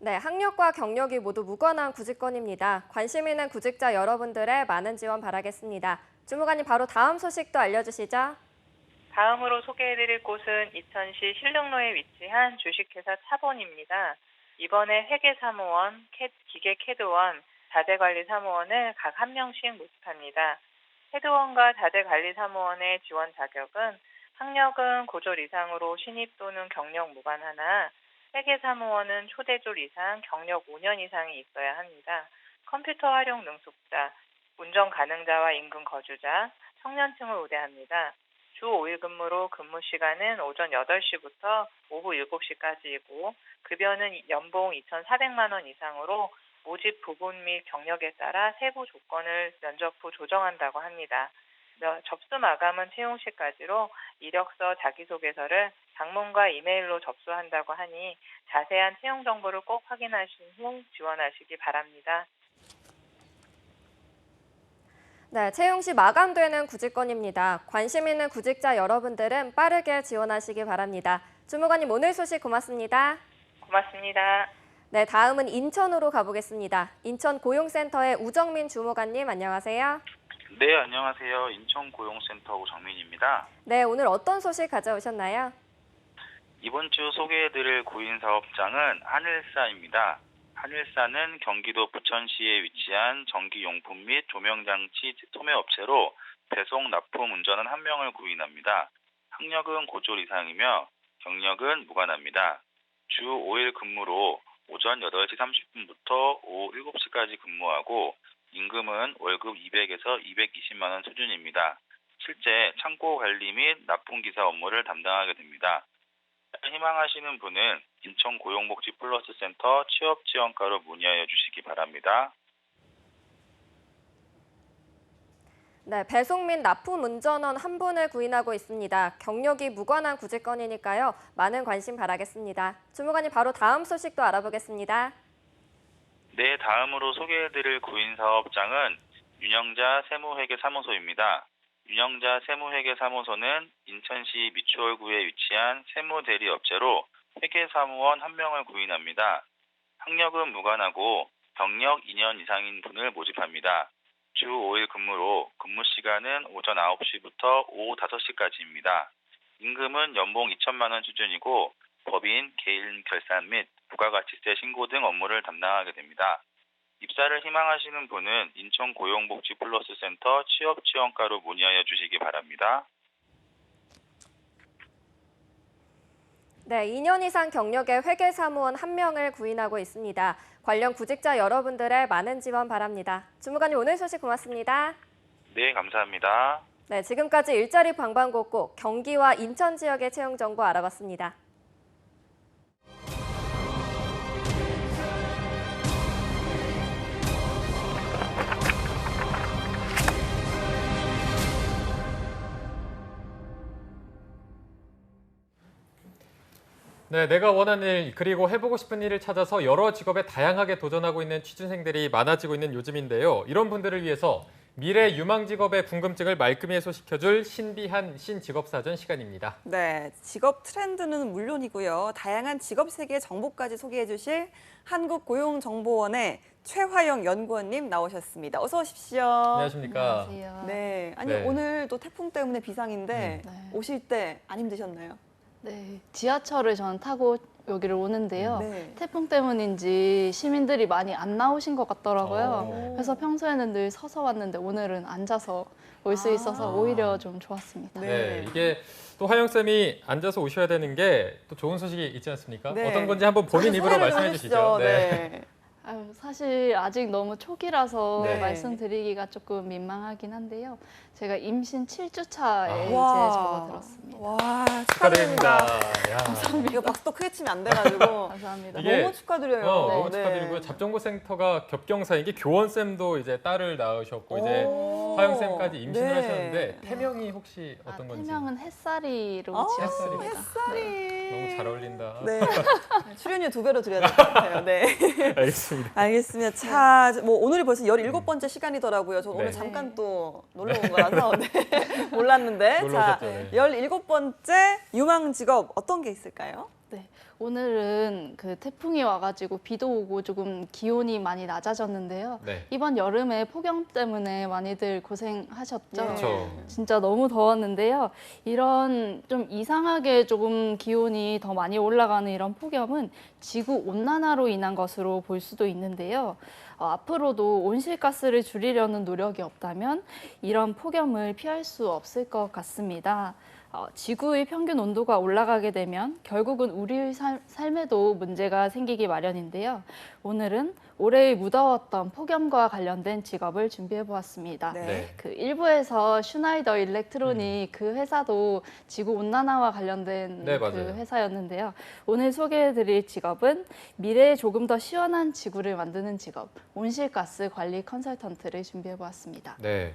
네, 학력과 경력이 모두 무관한 구직권입니다. 관심 있는 구직자 여러분들의 많은 지원 바라겠습니다. 주무관님 바로 다음 소식도 알려주시죠. 다음으로 소개해드릴 곳은 이천시 신릉로에 위치한 주식회사 차본입니다. 이번에 회계사무원, 기계 캐드원, 자재관리사무원을 각 1명씩 모집합니다. 캐드원과 자재관리사무원의 지원 자격은 학력은 고졸 이상으로 신입 또는 경력 무관하나 회계사무원은 초대졸 이상, 경력 5년 이상이 있어야 합니다. 컴퓨터 활용 능숙자, 운전 가능자와 인근 거주자, 청년층을 우대합니다. 주 5일 근무로 근무 시간은 오전 8시부터 오후 7시까지이고 급여는 연봉 2,400만 원 이상으로 모집 부분 및 경력에 따라 세부 조건을 면접 후 조정한다고 합니다. 접수 마감은 채용 시까지로 이력서, 자기소개서를 장문과 이메일로 접수한다고 하니 자세한 채용 정보를 꼭 확인하신 후 지원하시기 바랍니다. 네, 채용 시 마감되는 구직권입니다. 관심 있는 구직자 여러분들은 빠르게 지원하시기 바랍니다. 주무관님 오늘 소식 고맙습니다. 고맙습니다. 네, 다음은 인천으로 가보겠습니다. 인천 고용센터의 우정민 주무관님 안녕하세요. 네, 안녕하세요. 인천 고용센터 우정민입니다. 네, 오늘 어떤 소식 가져오셨나요? 이번 주 소개해드릴 구인사업장은 한일사입니다. 한일사는 경기도 부천시에 위치한 전기용품 및 조명장치 소매업체로 배송, 납품, 운전은 1명을 구인합니다. 학력은 고졸 이상이며 경력은 무관합니다. 주 5일 근무로 오전 8시 30분부터 오후 7시까지 근무하고 임금은 월급 200에서 220만 원 수준입니다. 실제 창고 관리 및 납품기사 업무를 담당하게 됩니다. 희망하시는 분은 인천 고용복지 플러스센터 취업지원과로 문의하여 주시기 바랍니다. 네, 배송 및 납품 운전원 1분을 구인하고 있습니다. 경력이 무관한 구직권이니까요. 많은 관심 바라겠습니다. 주무관님 바로 다음 소식도 알아보겠습니다. 네, 다음으로 소개해드릴 구인사업장은 윤영자 세무회계사무소입니다. 윤영자 세무회계사무소는 인천시 미추홀구에 위치한 세무대리업체로 회계사무원 1명을 구인합니다. 학력은 무관하고 경력 2년 이상인 분을 모집합니다. 주 5일 근무로 근무 시간은 오전 9시부터 오후 5시까지입니다. 임금은 연봉 2천만 원 수준이고 법인, 개인 결산 및 부가가치세 신고 등 업무를 담당하게 됩니다. 입사를 희망하시는 분은 인천 고용복지 플러스 센터 취업 지원과로 문의하여 주시기 바랍니다. 네, 2년 이상 경력의 회계사무원 1명을 구인하고 있습니다. 관련 구직자 여러분들의 많은 지원 바랍니다. 주무관님 오늘 소식 고맙습니다. 네, 감사합니다. 네, 지금까지 일자리 방방곡곡 경기와 인천 지역의 채용 정보 알아봤습니다. 네, 내가 원하는 일 그리고 해보고 싶은 일을 찾아서 여러 직업에 다양하게 도전하고 있는 취준생들이 많아지고 있는 요즘인데요. 이런 분들을 위해서 미래 유망 직업의 궁금증을 말끔히 해소시켜줄 신비한 신직업사전 시간입니다. 네, 직업 트렌드는 물론이고요. 다양한 직업 세계의 정보까지 소개해 주실 한국고용정보원의 최화영 연구원님 나오셨습니다. 어서 오십시오. 안녕하십니까. 안녕하세요. 네, 아니 네. 오늘 또 태풍 때문에 비상인데 네. 오실 때 안 힘드셨나요? 네, 지하철을 저는 타고 여기를 오는데요. 네. 태풍 때문인지 시민들이 많이 안 나오신 것 같더라고요. 오. 그래서 평소에는 늘 서서 왔는데 오늘은 앉아서 올 수 있어서 오히려 좀 좋았습니다. 네, 이게 또 화영쌤이 앉아서 오셔야 되는 게 또 좋은 소식이 있지 않습니까? 네. 어떤 건지 한번 본인 아, 입으로 소개를 좀 말씀해 주시죠. 해주시죠. 네. 아유, 사실 아직 너무 초기라서 네. 말씀드리기가 조금 민망하긴 한데요. 제가 임신 7주 차에 이제 와. 접어들었습니다. 와, 축하드립니다. 축하드립니다. 야. 이거 박수도 크게 치면 안 돼가지고 감사합니다. 이게- 너무 축하드려요. 너무 네. 축하드리고요. 잡정보센터가 겹경사인 게 교원쌤도 이제 딸을 낳으셨고 이제 오. 화영쌤까지 임신을 네. 하셨는데 태명이 혹시 어떤 건지 태명은 햇살이로 아, 지었습니다. 햇살이. 너무 잘 어울린다. 네. 출연료 2배로 드려야 될 것 같아요. 네. 알겠습니다. 알겠습니다. 자, 뭐 오늘이 벌써 17번째 시간이더라고요. 저 오늘 네. 잠깐 또 놀러 온 거라서 네. 몰랐는데. 놀러 자, 오셨죠, 네. 17번째 유망 직업 어떤 게 있을까요? 네, 오늘은 그 태풍이 와가지고 비도 오고 조금 기온이 많이 낮아졌는데요. 네. 이번 여름에 폭염 때문에 많이들 고생하셨죠. 그렇죠. 진짜 너무 더웠는데요. 이런 좀 이상하게 조금 기온이 더 많이 올라가는 이런 폭염은 지구 온난화로 인한 것으로 볼 수도 있는데요. 앞으로도 온실가스를 줄이려는 노력이 없다면 이런 폭염을 피할 수 없을 것 같습니다. 지구의 평균 온도가 올라가게 되면 결국은 우리의 삶에도 문제가 생기기 마련인데요. 오늘은 올해의 무더웠던 폭염과 관련된 직업을 준비해 보았습니다. 네. 그 일부에서 슈나이더 일렉트로닉 그 회사도 지구 온난화와 관련된 네, 그 맞아요. 회사였는데요. 오늘 소개해 드릴 직업은 미래에 조금 더 시원한 지구를 만드는 직업, 온실가스 관리 컨설턴트를 준비해 보았습니다. 네.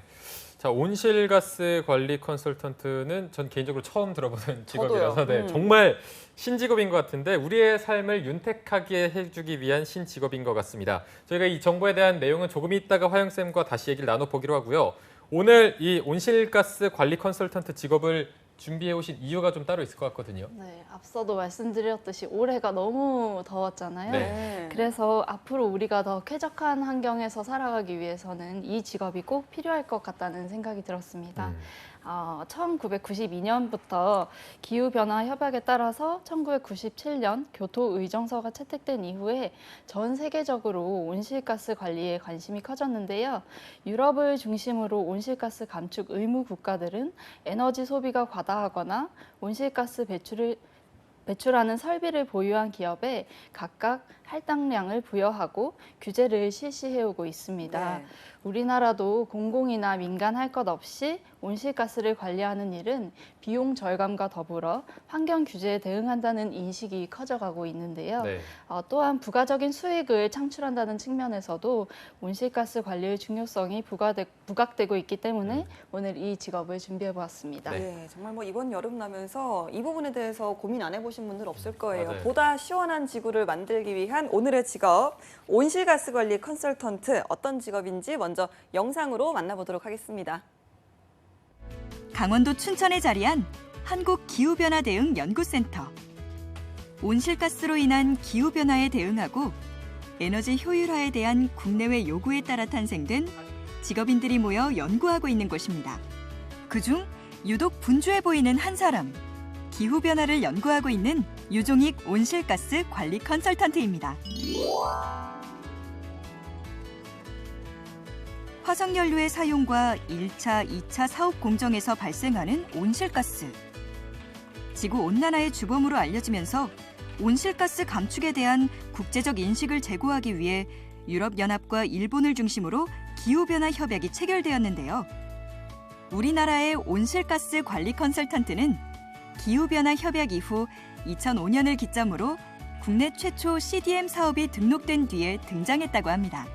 자, 온실가스 관리 컨설턴트는 전 개인적으로 처음 들어보는 직업이라서 네, 정말 신직업인 것 같은데 우리의 삶을 윤택하게 해주기 위한 신직업인 것 같습니다. 저희가 이 정보에 대한 내용은 조금 있다가 화영쌤과 다시 얘기를 나눠보기로 하고요. 오늘 이 온실가스 관리 컨설턴트 직업을 준비해 오신 이유가 좀 따로 있을 것 같거든요. 네, 앞서도 말씀드렸듯이 올해가 너무 더웠잖아요. 네. 그래서 앞으로 우리가 더 쾌적한 환경에서 살아가기 위해서는 이 직업이 꼭 필요할 것 같다는 생각이 들었습니다. 1992년부터 기후변화 협약에 따라서 1997년 교토 의정서가 채택된 이후에 전 세계적으로 온실가스 관리에 관심이 커졌는데요. 유럽을 중심으로 온실가스 감축 의무 국가들은 에너지 소비가 과다하거나 온실가스 배출하는 설비를 보유한 기업에 각각 할당량을 부여하고 규제를 실시해오고 있습니다. 네. 우리나라도 공공이나 민간 할 것 없이 온실가스를 관리하는 일은 비용 절감과 더불어 환경 규제에 대응한다는 인식이 커져가고 있는데요. 네. 또한 부가적인 수익을 창출한다는 측면에서도 온실가스 관리의 중요성이 부각되고 있기 때문에 오늘 이 직업을 준비해보았습니다. 네, 정말 뭐 이번 여름 나면서 이 부분에 대해서 고민 안 해보신 분들 없을 거예요. 맞아요. 보다 시원한 지구를 만들기 위한 오늘의 직업, 온실가스 관리 컨설턴트 어떤 직업인지 먼저 영상으로 만나보도록 하겠습니다. 강원도 춘천에 자리한 한국기후변화 대응 연구센터. 온실가스로 인한 기후변화에 대응하고 에너지 효율화에 대한 국내외 요구에 따라 탄생된 직업인들이 모여 연구하고 있는 곳입니다. 그중 유독 분주해 보이는 한 사람, 기후변화를 연구하고 있는 유종익 온실가스 관리 컨설턴트입니다. 화석연료의 사용과 1차, 2차 사업 공정에서 발생하는 온실가스. 지구온난화의 주범으로 알려지면서 온실가스 감축에 대한 국제적 인식을 제고하기 위해 유럽연합과 일본을 중심으로 기후변화 협약이 체결되었는데요. 우리나라의 온실가스 관리 컨설턴트는 기후변화 협약 이후 2005년을 기점으로 국내 최초 CDM 사업이 등록된 뒤에 등장했다고 합니다.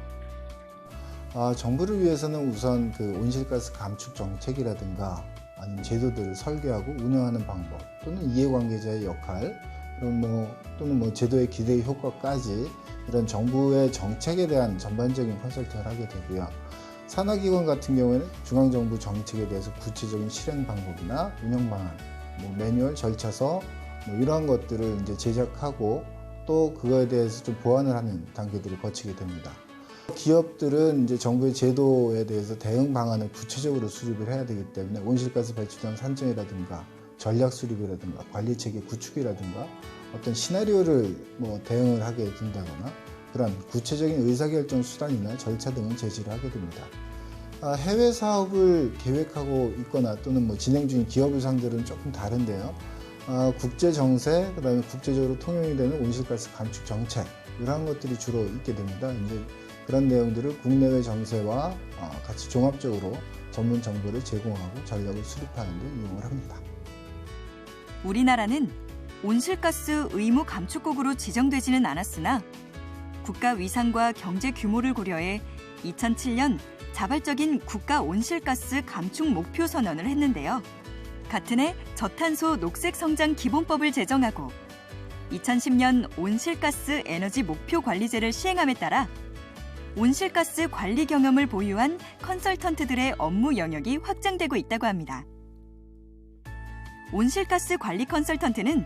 정부를 위해서는 우선 그 온실가스 감축 정책이라든가 아니면 제도들을 설계하고 운영하는 방법 또는 이해관계자의 역할 또는 제도의 기대 효과까지 이런 정부의 정책에 대한 전반적인 컨설팅을 하게 되고요. 산하기관 같은 경우에는 중앙정부 정책에 대해서 구체적인 실행 방법이나 운영 방안, 매뉴얼, 절차서 이러한 것들을 이제 제작하고 또 그거에 대해서 좀 보완을 하는 단계들을 거치게 됩니다. 기업들은 이제 정부의 제도에 대해서 대응 방안을 구체적으로 수립을 해야 되기 때문에 온실가스 배출량 산정이라든가 전략 수립이라든가 관리 체계 구축이라든가 어떤 시나리오를 대응을 하게 된다거나 그런 구체적인 의사결정 수단이나 절차 등을 제시를 하게 됩니다. 해외 사업을 계획하고 있거나 또는 진행 중인 기업을 상대로는 조금 다른데요. 국제 정세, 그다음에 국제적으로 통용이 되는 온실가스 감축 정책 이러한 것들이 주로 있게 됩니다. 이제 그런 내용들을 국내외 정세와 같이 종합적으로 전문 정보를 제공하고 전략을 수립하는 데 이용을 합니다. 우리나라는 온실가스 의무 감축국으로 지정되지는 않았으나 국가 위상과 경제 규모를 고려해 2007년 자발적인 국가 온실가스 감축 목표 선언을 했는데요. 같은 해 저탄소 녹색 성장 기본법을 제정하고 2010년 온실가스 에너지 목표 관리제를 시행함에 따라 온실가스 관리 경험을 보유한 컨설턴트들의 업무 영역이 확장되고 있다고 합니다. 온실가스 관리 컨설턴트는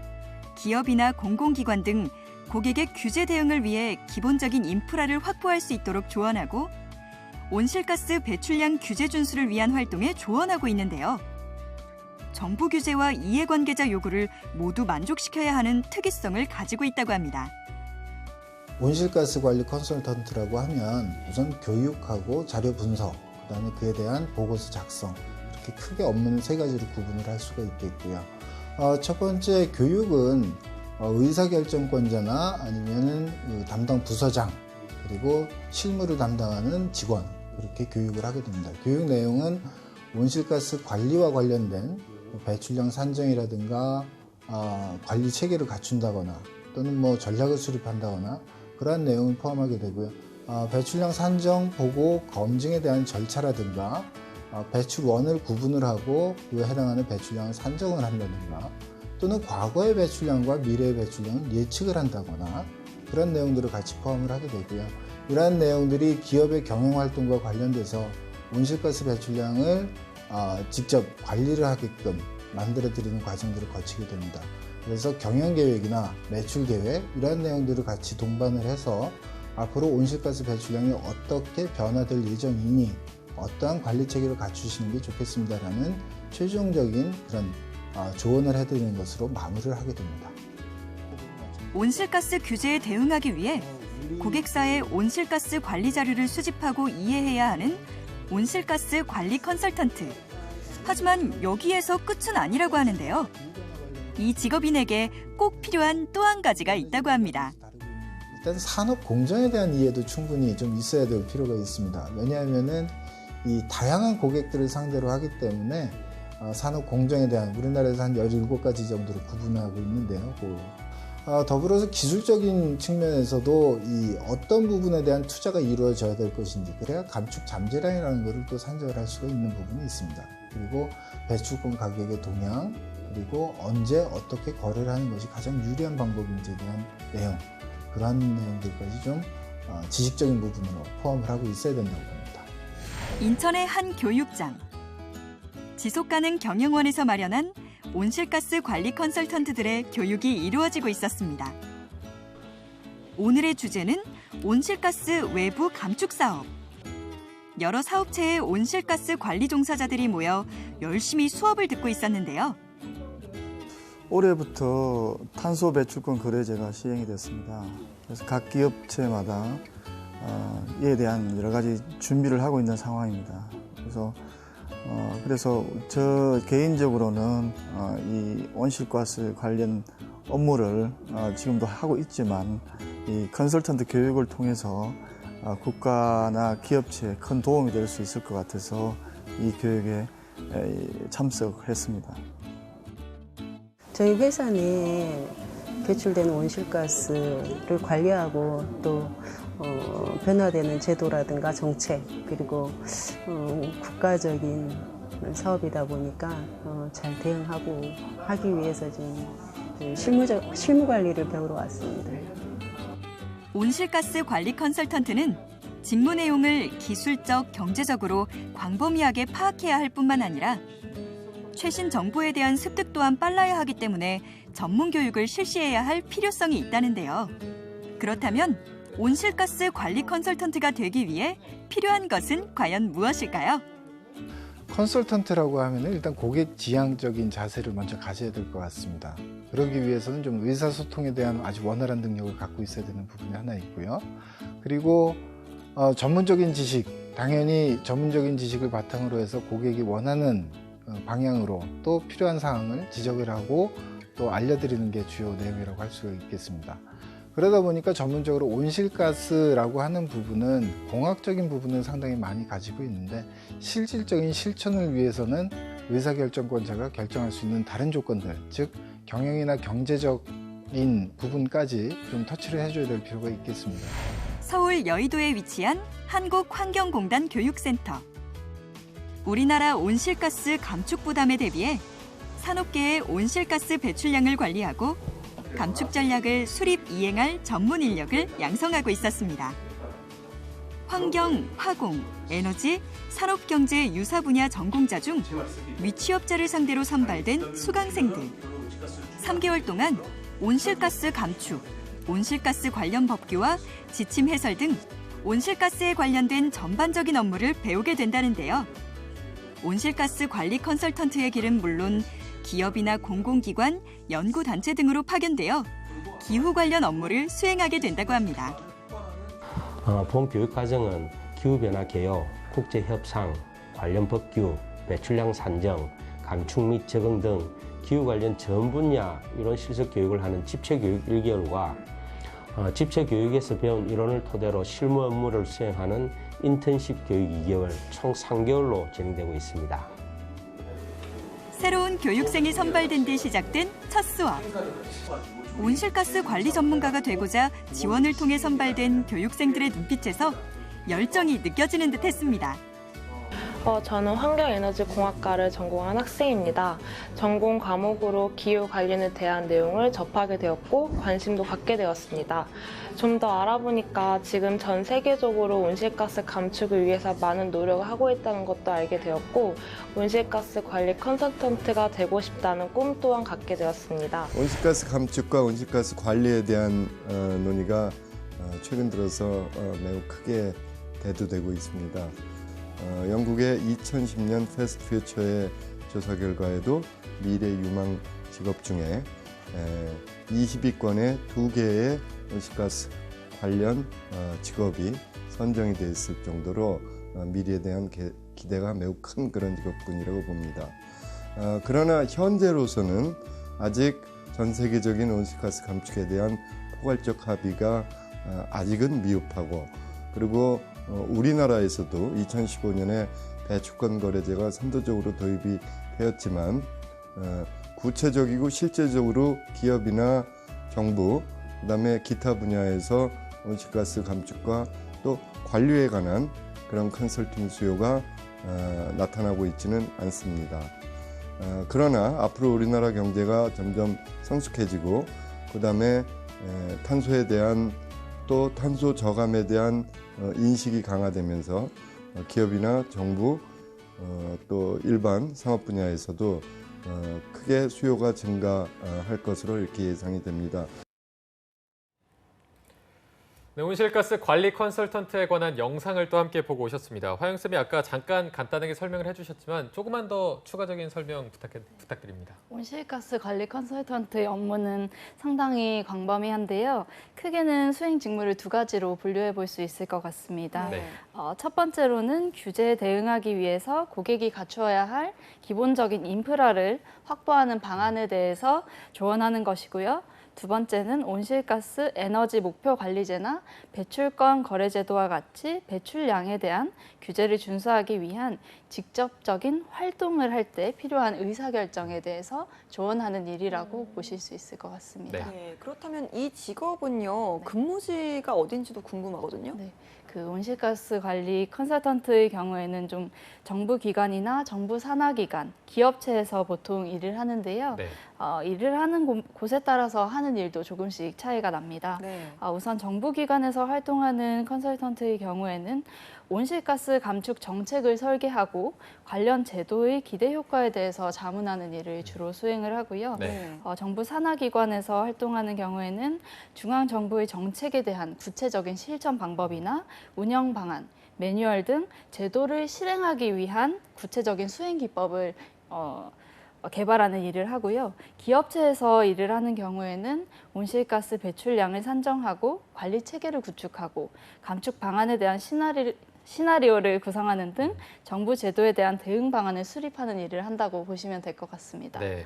기업이나 공공기관 등 고객의 규제 대응을 위해 기본적인 인프라를 확보할 수 있도록 조언하고 온실가스 배출량 규제 준수를 위한 활동에 조언하고 있는데요. 정부 규제와 이해관계자 요구를 모두 만족시켜야 하는 특이성을 가지고 있다고 합니다. 온실가스 관리 컨설턴트라고 하면 우선 교육하고 자료 분석, 그다음에 그에 대한 보고서 작성 이렇게 크게 업무는 세 가지로 구분을 할 수가 있겠고요. 첫 번째 교육은 의사결정권자나 아니면은 담당 부서장 그리고 실무를 담당하는 직원 이렇게 교육을 하게 됩니다. 교육 내용은 온실가스 관리와 관련된 배출량 산정이라든가 관리 체계를 갖춘다거나 또는 전략을 수립한다거나 그러한 내용을 포함하게 되고요. 배출량 산정, 보고, 검증에 대한 절차라든가 배출원을 구분을 하고 그에 해당하는 배출량을 산정을 한다든가 또는 과거의 배출량과 미래의 배출량을 예측을 한다거나 그런 내용들을 같이 포함을 하게 되고요. 이러한 내용들이 기업의 경영활동과 관련돼서 온실가스 배출량을 직접 관리를 하게끔 만들어드리는 과정들을 거치게 됩니다. 그래서 경영계획이나 매출계획 이런 내용들을 같이 동반을 해서 앞으로 온실가스 배출량이 어떻게 변화될 예정이니 어떠한 관리체계를 갖추시는 게 좋겠습니다라는 최종적인 그런 조언을 해드리는 것으로 마무리를 하게 됩니다. 온실가스 규제에 대응하기 위해 고객사의 온실가스 관리 자료를 수집하고 이해해야 하는 온실가스 관리 컨설턴트. 하지만 여기에서 끝은 아니라고 하는데요. 이 직업인에게 꼭 필요한 또 한 가지가 있다고 합니다. 일단 산업 공정에 대한 이해도 충분히 좀 있어야 될 필요가 있습니다. 왜냐하면은 이 다양한 고객들을 상대로 하기 때문에 산업 공정에 대한 우리나라에서 한 17가지 정도로 구분하고 있는데요. 더불어서 기술적인 측면에서도 이 어떤 부분에 대한 투자가 이루어져야 될 것인지 그래야 감축 잠재량이라는 것을 또 산정을 할 수가 있는 부분이 있습니다. 그리고 배출권 가격의 동향 그리고 언제 어떻게 거래를 하는 것이 가장 유리한 방법인지에 대한 내용 그러한 내용들까지 좀 지식적인 부분으로 포함을 하고 있어야 된다고 봅니다. 인천의 한 교육장. 지속가능 경영원에서 마련한 온실가스 관리 컨설턴트들의 교육이 이루어지고 있었습니다. 오늘의 주제는 온실가스 외부 감축 사업. 여러 사업체의 온실가스 관리 종사자들이 모여 열심히 수업을 듣고 있었는데요. 올해부터 탄소 배출권 거래제가 시행이 됐습니다. 그래서 각 기업체마다 이에 대한 여러 가지 준비를 하고 있는 상황입니다. 그래서 저 개인적으로는 이 온실가스 관련 업무를 지금도 하고 있지만 이 컨설턴트 교육을 통해서 국가나 기업체에 큰 도움이 될 수 있을 것 같아서 이 교육에 참석했습니다. 저희 회사 내에 배출되는 온실가스를 관리하고 또 변화되는 제도라든가 정책 그리고 국가적인 사업이다 보니까 잘 대응하고 하기 위해서 지금 실무 관리를 배우러 왔습니다. 온실가스 관리 컨설턴트는 직무 내용을 기술적, 경제적으로 광범위하게 파악해야 할 뿐만 아니라 최신 정보에 대한 습득 또한 빨라야 하기 때문에 전문 교육을 실시해야 할 필요성이 있다는데요. 그렇다면 온실가스 관리 컨설턴트가 되기 위해 필요한 것은 과연 무엇일까요? 컨설턴트라고 하면 일단 고객 지향적인 자세를 먼저 가져야 될 것 같습니다. 그러기 위해서는 좀 의사소통에 대한 아주 원활한 능력을 갖고 있어야 되는 부분이 하나 있고요. 그리고 전문적인 지식, 당연히 전문적인 지식을 바탕으로 해서 고객이 원하는 방향으로 또 필요한 사항을 지적을 하고 또 알려드리는 게 주요 내용이라고 할 수가 있겠습니다. 그러다 보니까 전문적으로 온실가스라고 하는 부분은 공학적인 부분은 상당히 많이 가지고 있는데 실질적인 실천을 위해서는 의사결정권자가 결정할 수 있는 다른 조건들, 즉 경영이나 경제적인 부분까지 좀 터치를 해줘야 될 필요가 있겠습니다. 서울 여의도에 위치한 한국환경공단 교육센터. 우리나라 온실가스 감축 부담에 대비해 산업계의 온실가스 배출량을 관리하고 감축 전략을 수립 이행할 전문 인력을 양성하고 있었습니다. 환경, 화공, 에너지, 산업경제 유사 분야 전공자 중 미취업자를 상대로 선발된 수강생들. 3개월 동안 온실가스 감축, 온실가스 관련 법규와 지침 해설 등 온실가스에 관련된 전반적인 업무를 배우게 된다는데요. 온실가스 관리 컨설턴트의 길은 물론 기업이나 공공기관, 연구단체 등으로 파견되어 기후 관련 업무를 수행하게 된다고 합니다. 본 교육과정은 기후변화 개요, 국제협상, 관련 법규, 배출량 산정, 감축 및 적응 등 기후 관련 전 분야 이론 실습 교육을 하는 집체교육 1개월과 집체교육에서 배운 이론을 토대로 실무 업무를 수행하는 인턴십 교육 2개월, 총 3개월로 진행되고 있습니다. 새로운 교육생이 선발된 뒤 시작된 첫 수업. 온실가스 관리 전문가가 되고자 지원을 통해 선발된 교육생들의 눈빛에서 열정이 느껴지는 듯 했습니다. 저는 환경에너지공학과를 전공한 학생입니다. 전공 과목으로 기후 관련에 대한 내용을 접하게 되었고 관심도 갖게 되었습니다. 좀 더 알아보니까 지금 전 세계적으로 온실가스 감축을 위해서 많은 노력을 하고 있다는 것도 알게 되었고 온실가스 관리 컨설턴트가 되고 싶다는 꿈 또한 갖게 되었습니다. 온실가스 감축과 온실가스 관리에 대한 논의가 최근 들어서 매우 크게 대두되고 있습니다. 영국의 2010년 패스트 퓨처의 조사 결과에도 미래 유망 직업 중에 20위권의 2개의 온실가스 관련 직업이 선정이 돼 있을 정도로 미래에 대한 기대가 매우 큰 그런 직업군이라고 봅니다. 그러나 현재로서는 아직 전 세계적인 온실가스 감축에 대한 포괄적 합의가 아직은 미흡하고 그리고 우리나라에서도 2015년에 배출권 거래제가 선도적으로 도입이 되었지만 구체적이고 실제적으로 기업이나 정부 그다음에 기타 분야에서 온실가스 감축과 또 관리에 관한 그런 컨설팅 수요가 나타나고 있지는 않습니다. 그러나 앞으로 우리나라 경제가 점점 성숙해지고 그다음에 탄소에 대한 또 탄소 저감에 대한 인식이 강화되면서 기업이나 정부 또 일반 산업 분야에서도 크게 수요가 증가할 것으로 이렇게 예상이 됩니다. 네, 온실가스 관리 컨설턴트에 관한 영상을 또 함께 보고 오셨습니다. 화영쌤이 아까 잠깐 간단하게 설명을 해주셨지만 조금만 더 추가적인 설명 부탁드립니다. 온실가스 관리 컨설턴트의 업무는 상당히 광범위한데요. 크게는 수행 직무를 두 가지로 분류해 볼 수 있을 것 같습니다. 네. 첫 번째로는 규제에 대응하기 위해서 고객이 갖추어야 할 기본적인 인프라를 확보하는 방안에 대해서 조언하는 것이고요. 두 번째는 온실가스 에너지 목표 관리제나 배출권 거래 제도와 같이 배출량에 대한 규제를 준수하기 위한 직접적인 활동을 할 때 필요한 의사결정에 대해서 조언하는 일이라고 보실 수 있을 것 같습니다. 네, 그렇다면 이 직업은요, 근무지가 어딘지도 궁금하거든요. 네. 그 온실가스 관리 컨설턴트의 경우에는 좀 정부 기관이나 정부 산하기관, 기업체에서 보통 일을 하는데요. 네. 일을 하는 곳에 따라서 하는 일도 조금씩 차이가 납니다. 네. 우선 정부 기관에서 활동하는 컨설턴트의 경우에는 온실가스 감축 정책을 설계하고 관련 제도의 기대 효과에 대해서 자문하는 일을 주로 수행을 하고요. 네. 정부 산하기관에서 활동하는 경우에는 중앙정부의 정책에 대한 구체적인 실천 방법이나 운영 방안, 매뉴얼 등 제도를 실행하기 위한 구체적인 수행 기법을 개발하는 일을 하고요. 기업체에서 일을 하는 경우에는 온실가스 배출량을 산정하고 관리 체계를 구축하고 감축 방안에 대한 시나리오를 구성하는 등 정부 제도에 대한 대응 방안을 수립하는 일을 한다고 보시면 될 것 같습니다. 네.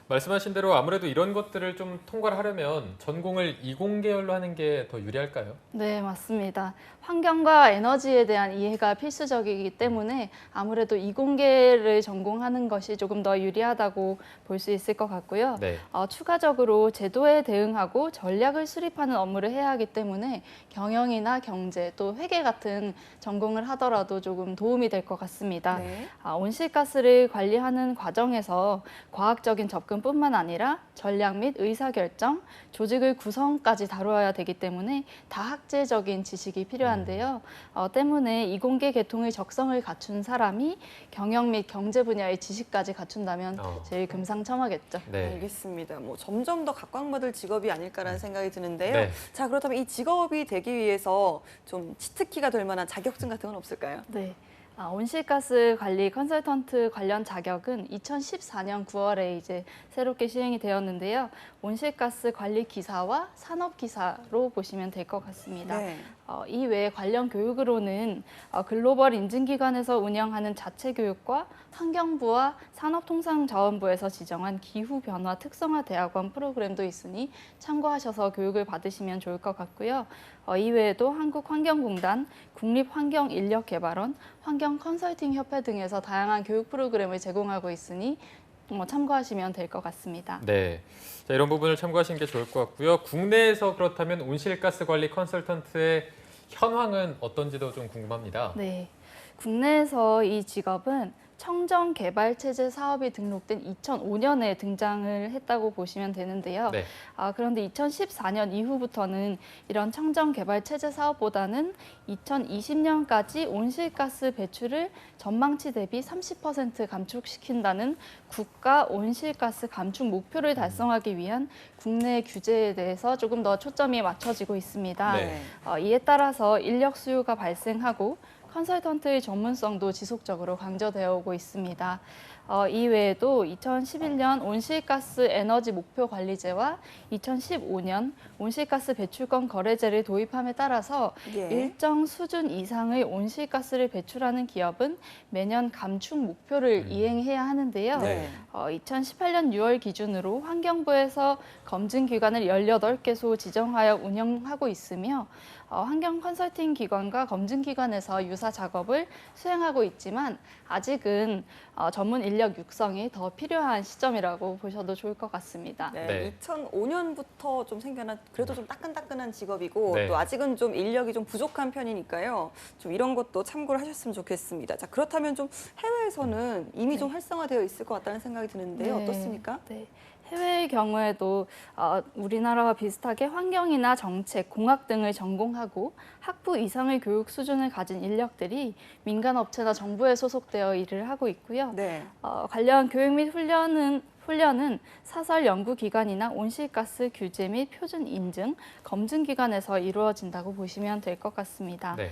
말씀하신 대로 아무래도 이런 것들을 좀 통과를 하려면 전공을 이공계열로 하는 게 더 유리할까요? 네, 맞습니다. 환경과 에너지에 대한 이해가 필수적이기 때문에 아무래도 이공계를 전공하는 것이 조금 더 유리하다고 볼 수 있을 것 같고요. 네. 추가적으로 제도에 대응하고 전략을 수립하는 업무를 해야 하기 때문에 경영이나 경제 또 회계 같은 전공을 하더라도 조금 도움이 될 것 같습니다. 네. 온실가스를 관리하는 과정에서 과학적인 접근뿐만 아니라 전략 및 의사결정, 조직의 구성까지 다루어야 되기 때문에 다학제적인 지식이 필요한데요. 때문에 이공계 계통의 적성을 갖춘 사람이 경영 및 경제 분야의 지식까지 갖춘다면 제일 금상첨화겠죠. 네. 알겠습니다. 뭐 점점 더 각광받을 직업이 아닐까라는 생각이 드는데요. 네. 자, 그렇다면 이 직업이 되기 위해서 좀 치트키가 될 만한 자격증 같은 건 없을까요? 네. 온실가스 관리 컨설턴트 관련 자격은 2014년 9월에 이제 새롭게 시행이 되었는데요. 온실가스 관리 기사와 산업 기사로 보시면 될 것 같습니다. 네. 이 외에 관련 교육으로는 글로벌 인증기관에서 운영하는 자체 교육과 환경부와 산업통상자원부에서 지정한 기후변화 특성화 대학원 프로그램도 있으니 참고하셔서 교육을 받으시면 좋을 것 같고요. 이외에도 한국환경공단, 국립환경인력개발원, 환경컨설팅협회 등에서 다양한 교육 프로그램을 제공하고 있으니 참고하시면 될 것 같습니다. 네, 자, 이런 부분을 참고하시는 게 좋을 것 같고요. 국내에서 그렇다면 온실가스 관리 컨설턴트의 현황은 어떤지도 좀 궁금합니다. 네, 국내에서 이 직업은 청정개발체제 사업이 등록된 2005년에 등장을 했다고 보시면 되는데요. 네. 그런데 2014년 이후부터는 이런 청정개발체제 사업보다는 2020년까지 온실가스 배출을 전망치 대비 30% 감축시킨다는 국가 온실가스 감축 목표를 달성하기 위한 국내 규제에 대해서 조금 더 초점이 맞춰지고 있습니다. 네. 이에 따라서 인력 수요가 발생하고 컨설턴트의 전문성도 지속적으로 강조되어 오고 있습니다. 이외에도 2011년 온실가스 에너지 목표 관리제와 2015년 온실가스 배출권 거래제를 도입함에 따라서 일정 수준 이상의 온실가스를 배출하는 기업은 매년 감축 목표를 이행해야 하는데요. 네. 2018년 6월 기준으로 환경부에서 검증 기관을 18개소 지정하여 운영하고 있으며 환경 컨설팅 기관과 검증 기관에서 유사 작업을 수행하고 있지만 아직은 전문 인력 육성이 더 필요한 시점이라고 보셔도 좋을 것 같습니다. 네. 2005년부터 좀 생겨난 그래도 좀 따끈따끈한 직업이고 네. 또 아직은 좀 인력이 좀 부족한 편이니까요. 좀 이런 것도 참고를 하셨으면 좋겠습니다. 자, 그렇다면 좀 해외에서는 이미 좀 활성화되어 있을 것 같다는 생각이 드는데요. 어떻습니까? 네. 해외의 경우에도 우리나라와 비슷하게 환경이나 정책, 공학 등을 전공하고 학부 이상의 교육 수준을 가진 인력들이 민간 업체나 정부에 소속되어 일을 하고 있고요. 네. 관련 교육 및 훈련은 사설 연구기관이나 온실가스 규제 및 표준 인증, 검증 기관에서 이루어진다고 보시면 될 것 같습니다. 네.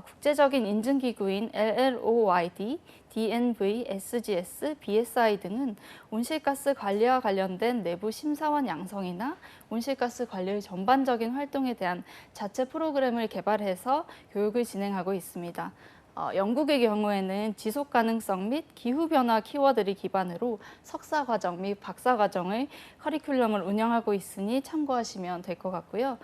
국제적인 인증기구인 LLOYD, DNV, SGS, BSI 등은 온실가스 관리와 관련된 내부 심사원 양성이나 온실가스 관리의 전반적인 활동에 대한 자체 프로그램을 개발해서 교육을 진행하고 있습니다. 영국의 경우에는 지속 가능성 및 기후 변화 키워드를 기반으로 석사 과정 및 박사 과정의 커리큘럼을 운영하고 있으니 참고하시면 될 것 같고요.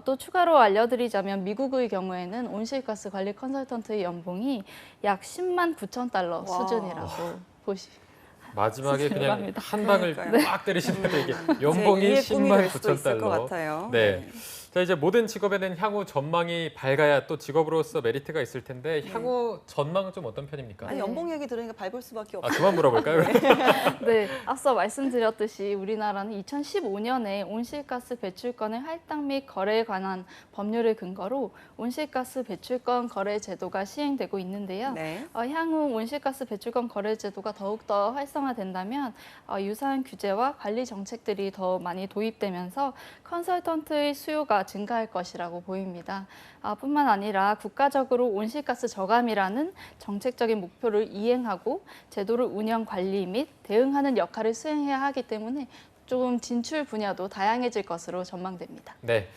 또 추가로 알려드리자면 미국의 경우에는 온실가스 관리 컨설턴트의 연봉이 약 10만 9천 달러 수준이라고 마지막에 그냥 합니다. 한 방을 그러니까요. 막 때리시는데 이게 연봉이 10만 9천 달러. 것 같아요. 네. 자, 이제 모든 직업에는 향후 전망이 밝아야 또 직업으로서 메리트가 있을 텐데 향후 전망은 좀 어떤 편입니까? 아니, 연봉 얘기 들으니까 밟을 수밖에 없어요. 그만 물어볼까요? 네, 앞서 말씀드렸듯이 우리나라는 2015년에 온실가스 배출권의 할당 및 거래에 관한 법률을 근거로 온실가스 배출권 거래 제도가 시행되고 있는데요. 네. 향후 온실가스 배출권 거래 제도가 더욱더 활성화된다면 유사한 규제와 관리 정책들이 더 많이 도입되면서 컨설턴트의 수요가 증가할 것이라고 보입니다. 뿐만 아니라 국가적으로 온실가스 저감이라는 정책적인 목표를 이행하고 제도를 운영 관리 및 대응하는 역할을 수행해야 하기 때문에 좀 진출 분야도 다양해질 것으로 전망됩니다. 네.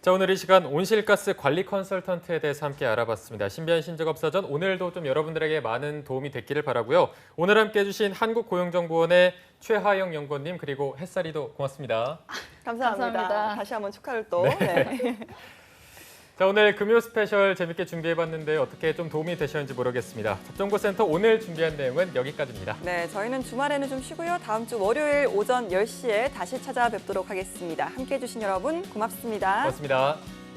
자, 오늘 이 시간 온실가스 관리 컨설턴트에 대해서 함께 알아봤습니다. 신비한 신직업사전 오늘도 좀 여러분들에게 많은 도움이 됐기를 바라고요. 오늘 함께 해주신 한국고용정보원의 최하영 연구원님 그리고 햇살이도 고맙습니다. 감사합니다. 다시 한번 축하를 또. 네. 네. 자, 오늘 금요 스페셜 재밌게 준비해봤는데 어떻게 좀 도움이 되셨는지 모르겠습니다. 접정보센터 오늘 준비한 내용은 여기까지입니다. 네, 저희는 주말에는 좀 쉬고요. 다음 주 월요일 오전 10시에 다시 찾아뵙도록 하겠습니다. 함께해 주신 여러분 고맙습니다. 고맙습니다.